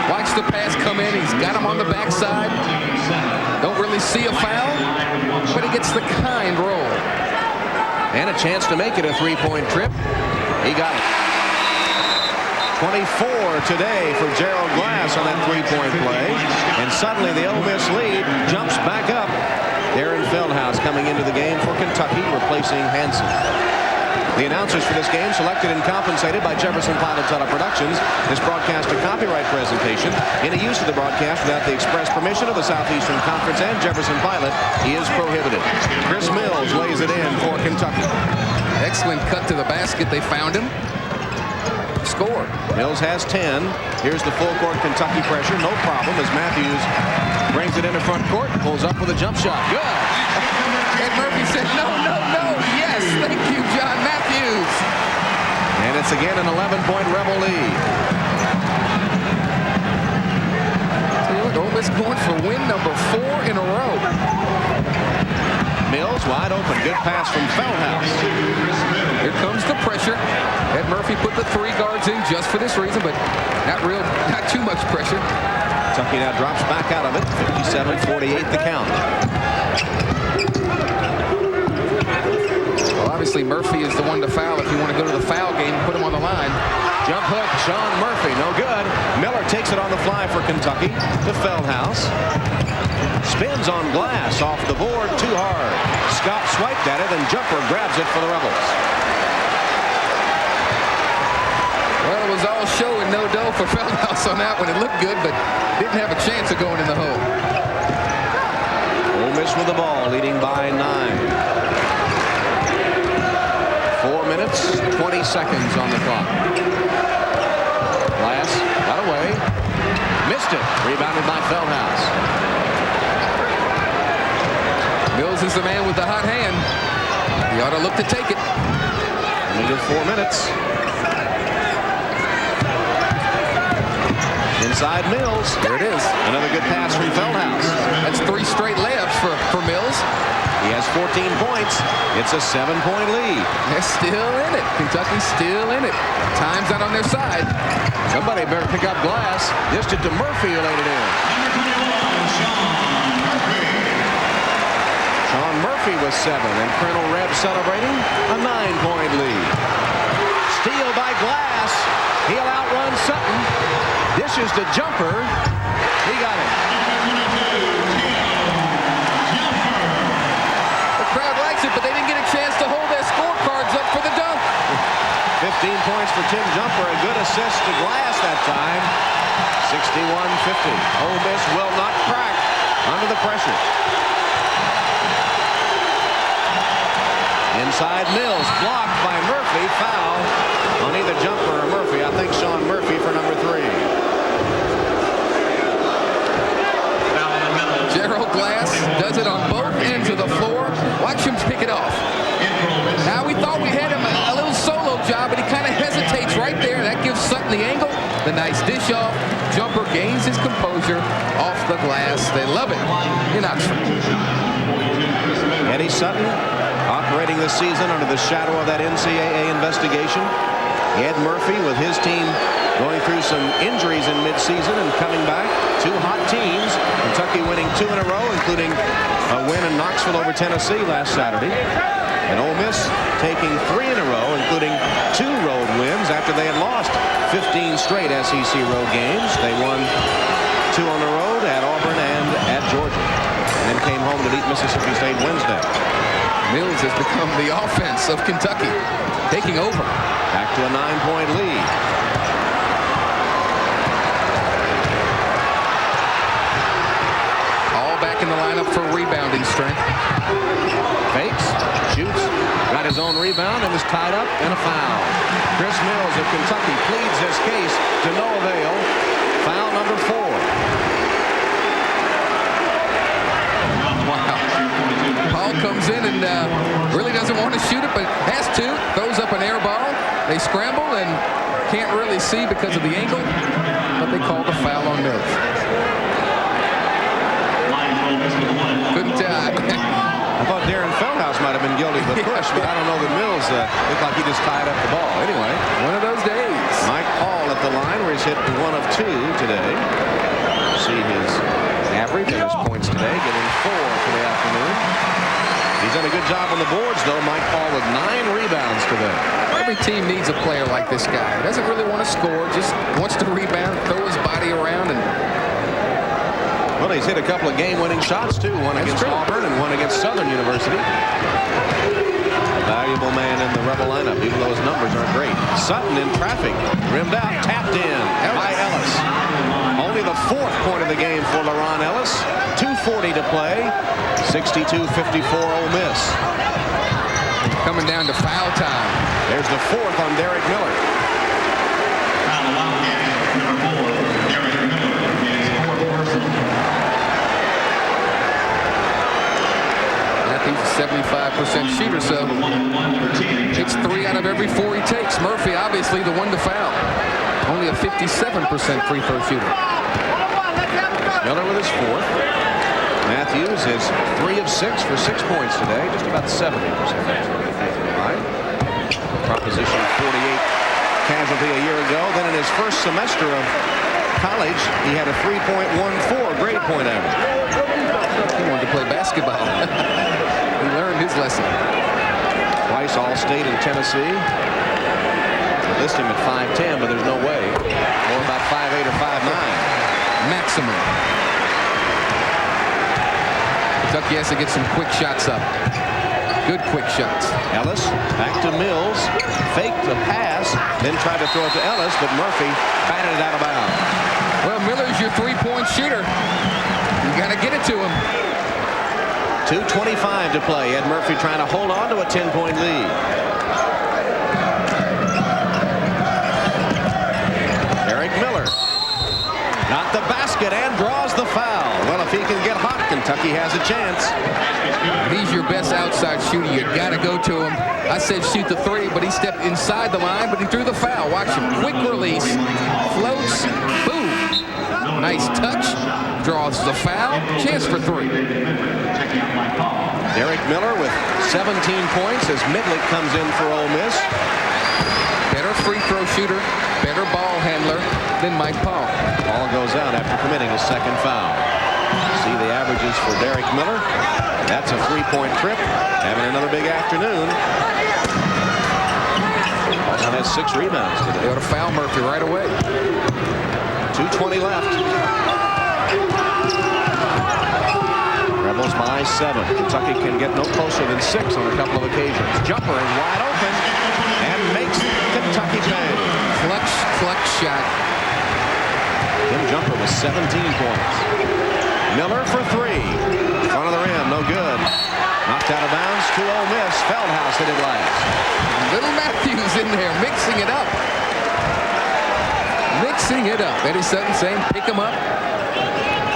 B: Watch the pass come in. He's got him on the backside. Don't really see a foul, but he gets the kind roll.
A: And a chance to make it a three-point trip. He got it. 24 today for Gerald Glass on that three-point play. And suddenly the Ole Miss lead jumps back up. Darren Feldhouse coming into the game for Kentucky, replacing Hansen. The announcers for this game selected and compensated by Jefferson Pilot Teleproductions. This broadcast a copyright presentation. Any use of the broadcast without the express permission of the Southeastern Conference and Jefferson Pilot is prohibited. Chris Mills lays it in for Kentucky.
B: Excellent cut to the basket. They found him. Score.
A: Mills has 10. Here's the full court Kentucky pressure. No problem as Matthews brings it into front court. Pulls up with a jump shot. Good.
B: And Murphy said, no, no, no. Yes, thank you, John Matthews.
A: And it's again an 11-point Rebel lead.
B: Tell you what, Ole Miss going for win number 4 in a row.
A: Mills wide open. Good pass from Feldhouse.
B: Here comes the pressure. Ed Murphy put the 3 guards in just for this reason, but not too much pressure.
A: Kentucky now drops back out of it. 57-48 the count.
B: Well, obviously Murphy is the one to foul. If you want to go to the foul game, put him on the line.
A: Jump hook, Sean Murphy, no good. Miller takes it on the fly for Kentucky to Feldhouse. Spins on Glass off the board, too hard. Scott swiped at it, and Jumper grabs it for the Rebels.
B: Well, it was all show and no dough for Feldhouse on that one. It looked good, but didn't have a chance of going in the hole.
A: Ole Miss with the ball, leading by 9. 4 minutes, 20 seconds on the clock. Glass got away. Missed it. Rebounded by Feldhouse.
B: Mills is the man with the hot hand. He ought to look to take it.
A: Only good 4 minutes. Inside Mills.
B: There it is.
A: Another good pass from Feldhouse.
B: That's 3 straight layups for Mills.
A: He has 14 points. It's a 7-point lead.
B: They're still in it. Kentucky's still in it. Time's not on their side.
A: Somebody better pick up Glass. Dished it to Murphy, who laid it in. Sean Murphy with 7, and Colonel Reb celebrating a 9-point lead. Steal by Glass. He'll outrun Sutton. Dishes to Jumper. He got it.
B: The crowd likes it, but they didn't get a chance to hold their scorecards up for the dunk.
A: 15 points for Tim Jumper. A good assist to Glass that time. 61-50. Ole Miss will not crack under the pressure. Inside Mills, blocked by Murphy. Foul on either Jumper or Murphy. I think Sean Murphy for number 3.
B: Gerald Glass does it on both ends of the floor. Watch him pick it off. Now we thought we had him a little solo job, but he kind of hesitates right there. That gives Sutton the angle. The nice dish off. Jumper gains his composure off the glass. They love it in Oxford.
A: Eddie Sutton operating this season under the shadow of that NCAA investigation. Ed Murphy with his team going through some injuries in midseason and coming back. 2 hot teams. Kentucky winning 2 in a row, including a win in Knoxville over Tennessee last Saturday. And Ole Miss taking 3 in a row, including 2 road wins after they had lost 15 straight SEC road games. They won 2 on the road at Auburn and at Georgia, and then came home to beat Mississippi State Wednesday.
B: Mills has become the offense of Kentucky, taking over.
A: Back to a 9-point lead.
B: All back in the lineup for rebounding strength.
A: Fakes, shoots, got his own rebound and is tied up, and a foul. Chris Mills of Kentucky pleads his case to no avail. Foul number 4.
B: Wow. Paul comes in and really doesn't want to shoot it, but has to. Throws up an air ball. They scramble and can't really see because of the angle, but they call the foul on Mills. Couldn't
A: I thought Darren Feldhouse might have have been guilty of the push, but I don't know that Mills looked like he just tied up the ball. Anyway,
B: one of those days.
A: Mike Paul at the line where he's hit 1 of 2 today. See his average and his points today, getting 4 for the afternoon. He's done a good job on the boards, though. Mike Paul with 9 rebounds today.
B: Every team needs a player like this guy. He doesn't really want to score, just wants to rebound, throw his body around, and
A: well, he's hit a couple of game-winning shots, too. One against Auburn and one against Southern University. A valuable man in the Rebel lineup, even though his numbers aren't great. Sutton in traffic. Rimmed out, tapped in by Ellis. Only the 4th point of the game for LaRon Ellis. 2:40 to play. 62-54 Ole Miss.
B: Coming down to foul time.
A: There's the 4th on Derek Miller.
B: He's a 75% shooter, so it's 3 out of every 4 he takes. Murphy, obviously, the one to foul. Only a 57% free throw shooter.
A: Miller with his 4th. Matthews is 3 of 6 for 6 points today. Just about 70% line. Proposition 48 casualty a year ago. Then in his first semester of college, he had a 3.14 grade point average.
B: He wanted to play basketball. He learned his lesson.
A: Twice All-State in Tennessee. They list him at 5'10", but there's no way. More about 5'8" or 5'9".
B: Maximum. Kentucky has to get some quick shots up. Good quick shots.
A: Ellis back to Mills. Faked the pass, then tried to throw it to Ellis, but Murphy batted it out of bounds.
B: Well, Miller's your 3-point shooter. You got to get it to him.
A: 2:25 to play. Ed Murphy trying to hold on to a 10-point lead. Derek Miller got the basket and draws the foul. Well, if he can get hot, Kentucky has a chance.
B: He's your best outside shooter. You got to go to him. I said shoot the 3, but he stepped inside the line, but he threw the foul. Watch him. Quick release. Floats. Boom. Nice touch. Draws the foul. Chance for 3.
A: Derek Miller with 17 points as Midlick comes in for Ole Miss.
B: Better free throw shooter, better ball handler than Mike Paul.
A: Paul goes out after committing his 2nd foul. See the averages for Derek Miller. That's a 3-point trip. Having another big afternoon. Also has 6 rebounds today.
B: They ought to foul Murphy right away.
A: 2:20 left. Rebels by 7. Kentucky can get no closer than 6 on a couple of occasions. Jumper is wide open and makes Kentucky pay.
B: Clutch shot.
A: Tim Jumper with 17 points. Miller for 3. Front of the rim, no good. Knocked out of bounds to Ole Miss. Feldhouse hit it last.
B: Little Matthews in there mixing it up. Mixing it up. Eddie Sutton saying pick him up.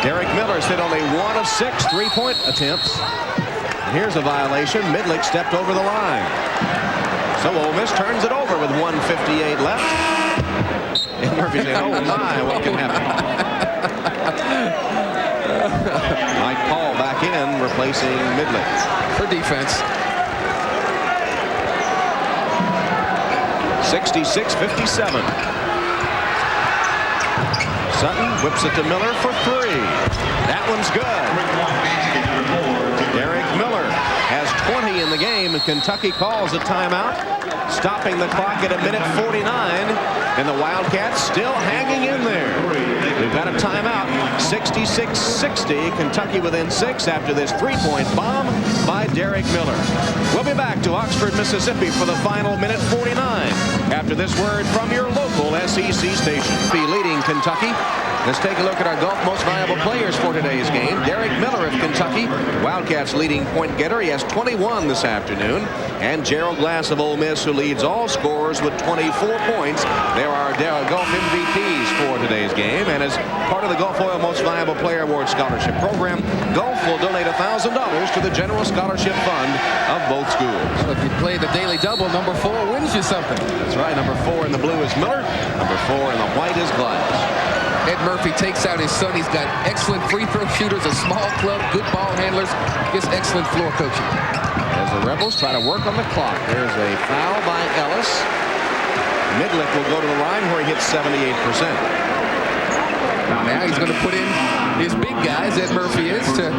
A: Derek Miller's hit only 1 of 6 3-point attempts. And here's a violation. Midlick stepped over the line. So Ole Miss turns it over with 1:58 left. And Murphy saying, oh my, what can happen? Mike Paul back in, replacing Midlick.
B: For defense.
A: 66-57. Sutton whips it to Miller for 3. That one's good. Derek Miller has 20 in the game, and Kentucky calls a timeout, stopping the clock at 1:49, and the Wildcats still hanging in there. We've got a timeout. 66-60. Kentucky within 6 after this 3-point bomb by Derek Miller. We'll be back to Oxford, Mississippi for the final 1:49 after this word from your local SEC station. Be leading Kentucky. Let's take a look at our Gulf most valuable players for today's game. Derek Miller of Kentucky, Wildcats leading point getter. He has 21 this afternoon. And Gerald Glass of Ole Miss, who leads all scorers with 24 points. There are Gulf MVPs for today's game. And as part of the Gulf Oil Most Valuable Player Award Scholarship Program, Gulf will donate $1,000 to the General Scholarship Fund of both schools.
B: So if you play the daily double, number 4 wins you something.
A: That's right. Number 4 in the blue is Miller. Number 4 in the white is Glass.
B: Ed Murphy takes out his son. He's got excellent free throw shooters, a small club, good ball handlers, just excellent floor coaching.
A: As the Rebels try to work on the clock. There's a foul by Ellis. Midlick will go to the line where he hits 78%.
B: Now he's going to put in his big guys, Ed Murphy is, to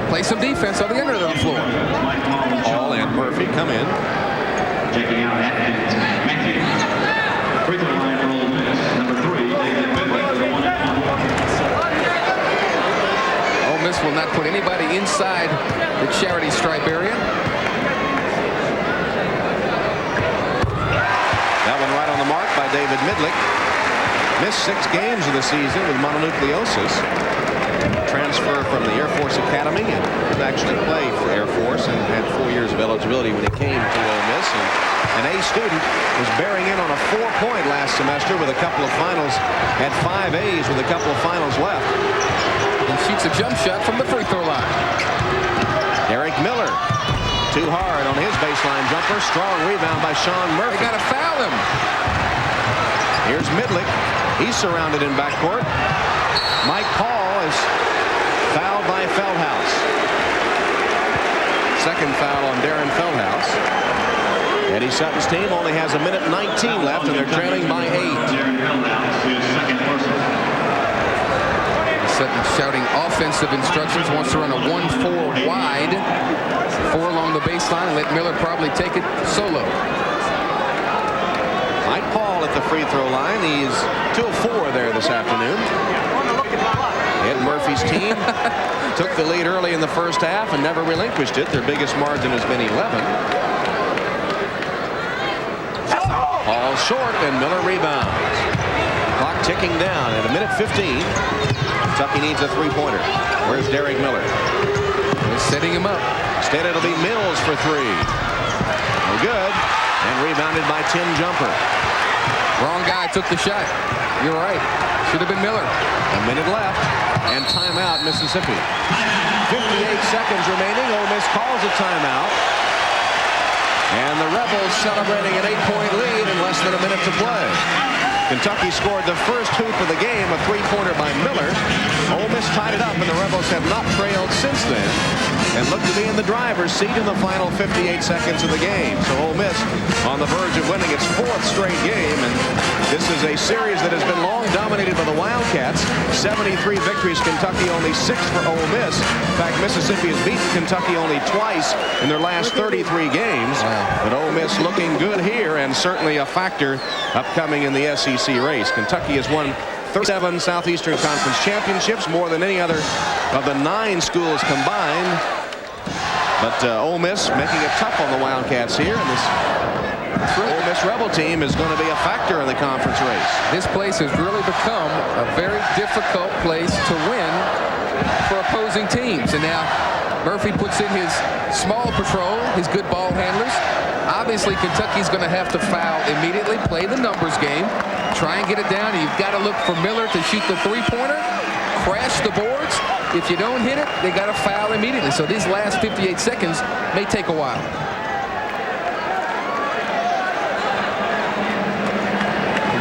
B: play some defense on the end of the floor.
A: Hall and Murphy come in.
E: Checking out Matthew. Free throw line for Ole Miss, number 3, David Midlick with a 1-and-1.
B: Ole Miss will not put anybody inside the charity stripe area.
A: That one right on the mark by David Midlick. Missed 6 games of the season with mononucleosis. Transfer from the Air Force Academy and did actually play for Air Force and had 4 years of eligibility when he came to Ole Miss. And an A student was bearing in on a 4-point last semester with a couple of finals. Had 5 A's with a couple of finals left.
B: And shoots a jump shot from the free throw line.
A: Derek Miller. Too hard on his baseline jumper. Strong rebound by Sean Murphy.
B: They got to foul him.
A: Here's Midlick. He's surrounded in backcourt. Mike Paul is fouled by Feldhouse. Second foul on Darren Feldhouse. Eddie Sutton's team only has a minute 19 left, and they're trailing by 8.
B: Sutton shouting offensive instructions. Wants to run a 1-4 wide. 4 along the baseline. Let Miller probably take it solo.
A: Mike Paul at the free throw line. He's 2 of 4 there this afternoon. Ed Murphy's team took the lead early in the first half and never relinquished it. Their biggest margin has been 11. Paul short and Miller rebounds. Clock ticking down at a minute 15. Kentucky needs a 3-pointer. Where's Derek Miller?
B: They're setting him up.
A: Instead it'll be Mills for 3. No good. And rebounded by Tim Jumper.
B: Wrong guy took the shot. You're right. Should have been Miller.
A: A minute left. And timeout Mississippi. 58 seconds remaining. Ole Miss calls a timeout. And the Rebels celebrating an 8-point lead in less than a minute to play. Kentucky scored the first hoop of the game, a 3-pointer by Miller. Ole Miss tied it up, and the Rebels have not trailed since then and look to be in the driver's seat in the final 58 seconds of the game. So Ole Miss on the verge of winning its 4th straight game, and this is a series that has been long dominated by the Wildcats. 73 victories, Kentucky only 6 for Ole Miss. In fact, Mississippi has beaten Kentucky only twice in their last 33 games. But Ole Miss looking good here and certainly a factor upcoming in the SEC race. Kentucky has won 37 Southeastern Conference championships, more than any other of the 9 schools combined. But Ole Miss making it tough on the Wildcats here, and this Ole Miss Rebel team is going to be a factor in the conference race.
B: This place has really become a very difficult place to win for opposing teams. And now Murphy puts in his small patrol, his good ball handlers. Obviously, Kentucky's going to have to foul immediately, play the numbers game, try and get it down. You've got to look for Miller to shoot the 3-pointer, crash the boards. If you don't hit it, they got to foul immediately. So these last 58 seconds may take a while.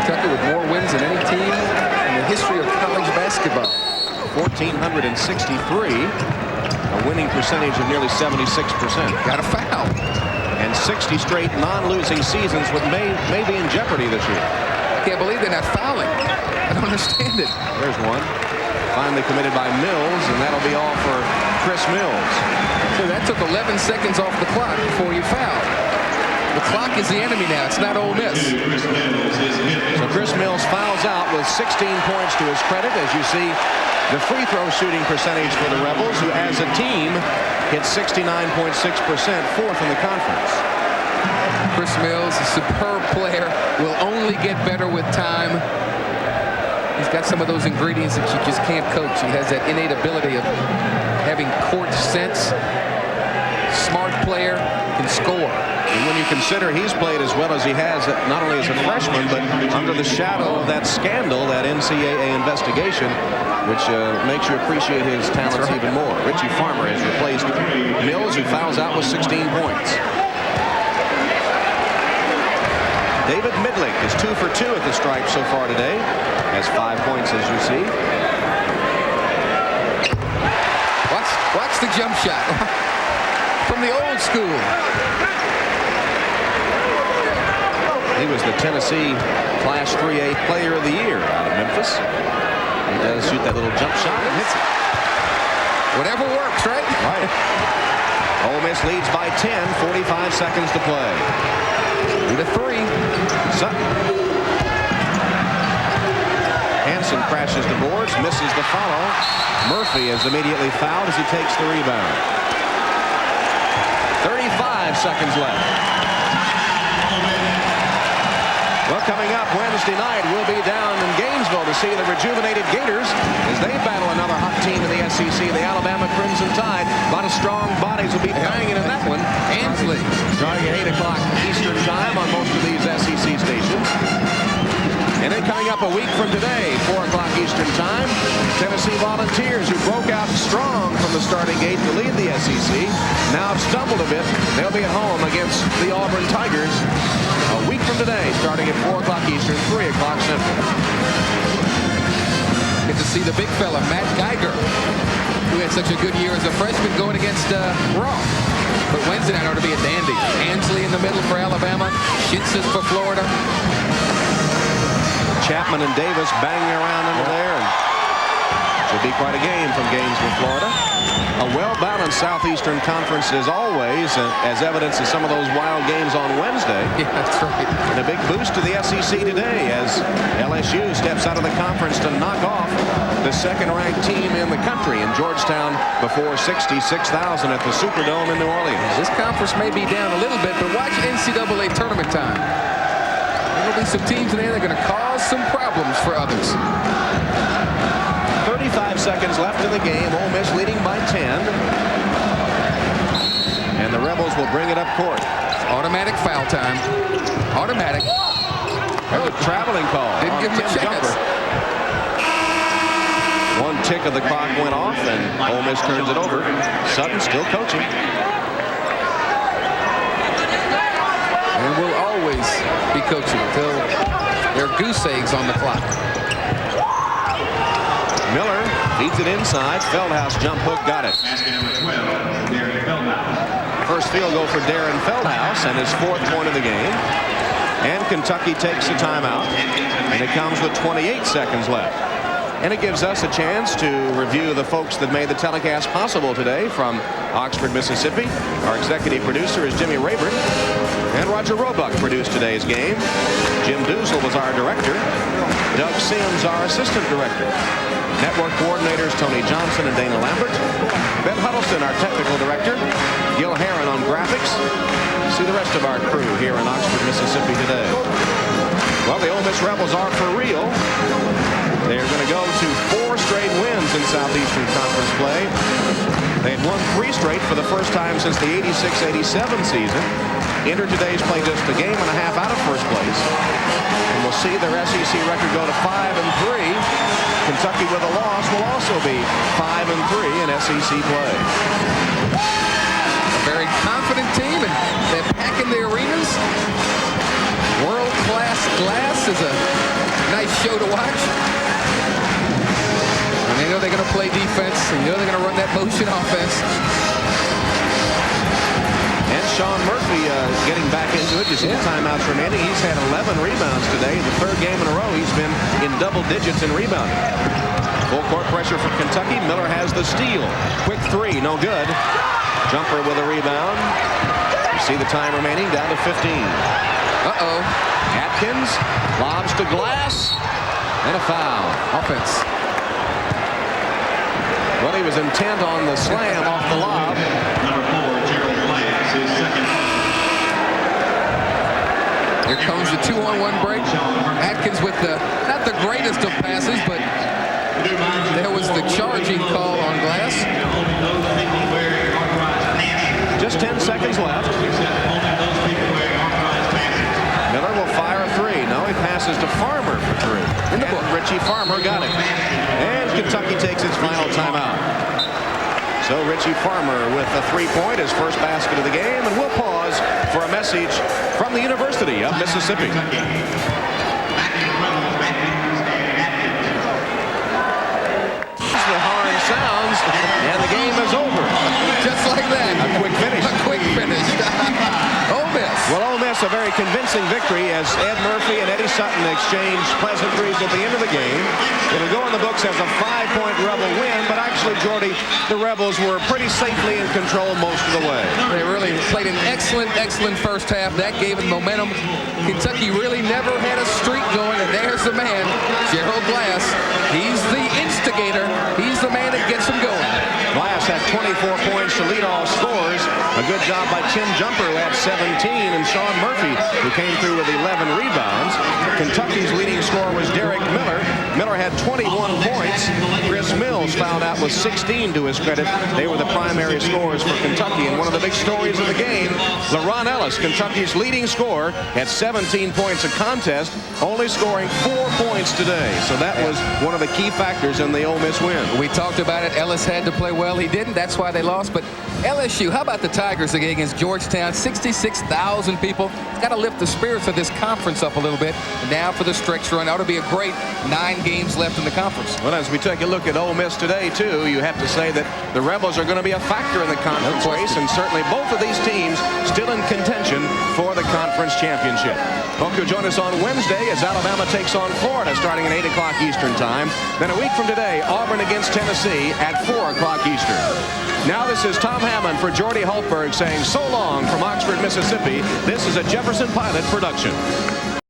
B: Kentucky with more wins than any team in the history of college basketball.
A: 1,463, a winning percentage of nearly 76%.
B: Got a foul.
A: And 60 straight non-losing seasons may be in jeopardy this year.
B: Can't believe they're not fouling. I don't understand it.
A: There's one. Finally committed by Mills, and that'll be all for Chris Mills.
B: So that took 11 seconds off the clock before you fouled. The clock is the enemy now. It's not Ole Miss.
A: So Chris Mills fouls out with 16 points to his credit. As you see, the free throw shooting percentage for the Rebels, who as a team hit 69.6%, 4th in the conference.
B: Chris Mills, a superb player, will only get better with time. He's got some of those ingredients that you just can't coach. He has that innate ability of having court sense, smart player, can score.
A: And when you consider he's played as well as he has, not only as a freshman, but under the shadow of that scandal, that NCAA investigation, which makes you appreciate his talents even more. Richie Farmer has replaced Mills, who fouls out with 16 points. David Midlick is 2 for 2 at the stripe so far today. Has 5 points, as you see.
B: Watch the jump shot from the old school.
A: He was the Tennessee Class 3A Player of the Year out of Memphis. He does shoot that little jump shot and hits it.
B: Whatever works, right?
A: Right. Ole Miss leads by 10, 45 seconds to play.
B: 2-3.
A: Sutton. Hansen crashes the boards, misses the follow. Murphy is immediately fouled as he takes the rebound. 35 seconds left. Well, coming up Wednesday night, we'll be down in Gainesville to see the rejuvenated Gators as they battle another hot team in the SEC, the Alabama Crimson Tide. A lot of strong bodies will be banging in that one.
B: Ansley.
A: Starting at 8 o'clock Eastern time on most of these SEC stations. And then coming up a week from today, 4 o'clock Eastern time, Tennessee Volunteers, who broke out strong from the starting gate to lead the SEC, now have stumbled a bit. They'll be at home against the Auburn Tigers a week from today, starting at 4 o'clock Eastern, 3 o'clock Central.
B: Get to see the big fella, Matt Geiger, who had such a good year as a freshman going against Roth. But Wednesday night ought to be a dandy. Ansley in the middle for Alabama, Shinson for Florida.
A: Chapman and Davis banging around under there, and should be quite a game from Gainesville, Florida. A well-balanced Southeastern Conference as always, as evidence of some of those wild games on Wednesday.
B: Yeah, that's right.
A: And a big boost to the SEC today as LSU steps out of the conference to knock off the second-ranked team in the country in Georgetown before 66,000 at the Superdome in New Orleans.
B: This conference may be down a little bit, but watch NCAA tournament time. There'll be some teams in there that are going to cause some problems for others.
A: 35 seconds left in the game. Ole Miss leading by 10. And the Rebels will bring it up court.
B: Automatic foul time. Automatic.
A: That's a traveling call.
B: Didn't give him a chance.
A: One tick of the clock went off, and Ole Miss turns it over. Sutton still coaching.
B: And will always be coaching until there are goose eggs on the clock.
A: Miller feeds it inside. Feldhaus jump hook, got it.
E: Basket number 12, Darren Feldhaus.
A: First field goal for Darren Feldhaus and his 4th point of the game. And Kentucky takes a timeout, and it comes with 28 seconds left. And it gives us a chance to review the folks that made the telecast possible today from Oxford, Mississippi. Our executive producer is Jimmy Rayburn. And Roger Roebuck produced today's game. Jim Dussel was our director. Doug Sims, our assistant director. Network coordinators Tony Johnson and Dana Lambert. Ben Huddleston, our technical director. Gil Herron on graphics. See the rest of our crew here in Oxford, Mississippi today. Well, the Ole Miss Rebels are for real. They're going to go to 4 straight wins in Southeastern Conference play. They've won 3 straight for the first time since the 86-87 season. Entered today's play just a game and a half out of first place. And we'll see their SEC record go to 5-3. Kentucky with a loss will also be 5-3 in SEC play.
B: A very confident team, and they're packing the arenas. World-class glass is a nice show to watch. And they know they're going to play defense. They know they're going to run that motion offense.
A: And Sean Murphy getting back into it. You see the timeouts remaining. He's had 11 rebounds today. The 3rd game in a row he's been in double digits in rebounding. Full court pressure for Kentucky. Miller has the steal. Quick 3, no good. Jumper with a rebound. You see the time remaining, down to 15.
B: Uh-oh.
A: Atkins lobs to Glass. And a foul.
B: Offense.
A: Well, he was intent on the slam off the lob.
E: Number 4, Gerald Glass, his second.
B: Here comes the 2-on-1 break. Atkins with the, not the greatest of passes, but there was the charging call on Glass.
A: Just 10 seconds left. Miller will fire a 3. No, he passes to Farmer for 3. In the book. Richie Farmer got it. And Kentucky takes its final timeout. So Richie Farmer with a three-point, his first basket of the game, and we'll pause for a message from the University of Mississippi. The horn sounds, and the game is over.
B: Just like that.
A: A quick finish.
B: A quick finish. Ole Miss.
A: Well, Ole Miss, a very convincing victory as Ed Murphy and Eddie Sutton exchanged pleasantries at the end of the game. It'll go in the books as a 5-point Rebel win, but actually, Jordy, the Rebels were pretty safely in control most of the way.
B: They really played an excellent first half. That gave them momentum. Kentucky really never had a streak going, and there's the man, Gerald Glass. He's the instigator. He's the man that gets them going.
A: Glass had 24 points to lead all scores. A good job by Tim Jumper, who had 17, and Sean Murphy, who came through with 11 rebounds. Kentucky's leading scorer was Derek Miller. Miller had 21 points. Chris Mills fouled out with 16 to his credit. They were the primary scorers for Kentucky. And one of the big stories of the game, LaRon Ellis, Kentucky's leading scorer, had 17 points a contest, only scoring 4 points today. So that was one of the key factors in the Ole Miss win.
B: We talked about it. Ellis had to play well. He didn't. That's why they lost. But LSU, how about the Tigers against Georgetown? 66,000 people. It's got to lift the spirits of this conference up a little bit. And now for the stretch run. Ought to be a great 9 games left in the conference.
A: Well, as we take a look at Ole Miss today, too, you have to say that the Rebels are going to be a factor in the conference race, and certainly both of these teams still in contention for the conference championship. Hope you'll join us on Wednesday as Alabama takes on Florida starting at 8 o'clock Eastern time. Then a week from today, Auburn against Tennessee at 4 o'clock Eastern. Now this is Tom Hammond for Jordy Hultberg saying so long from Oxford, Mississippi. This is a Jefferson Pilot production.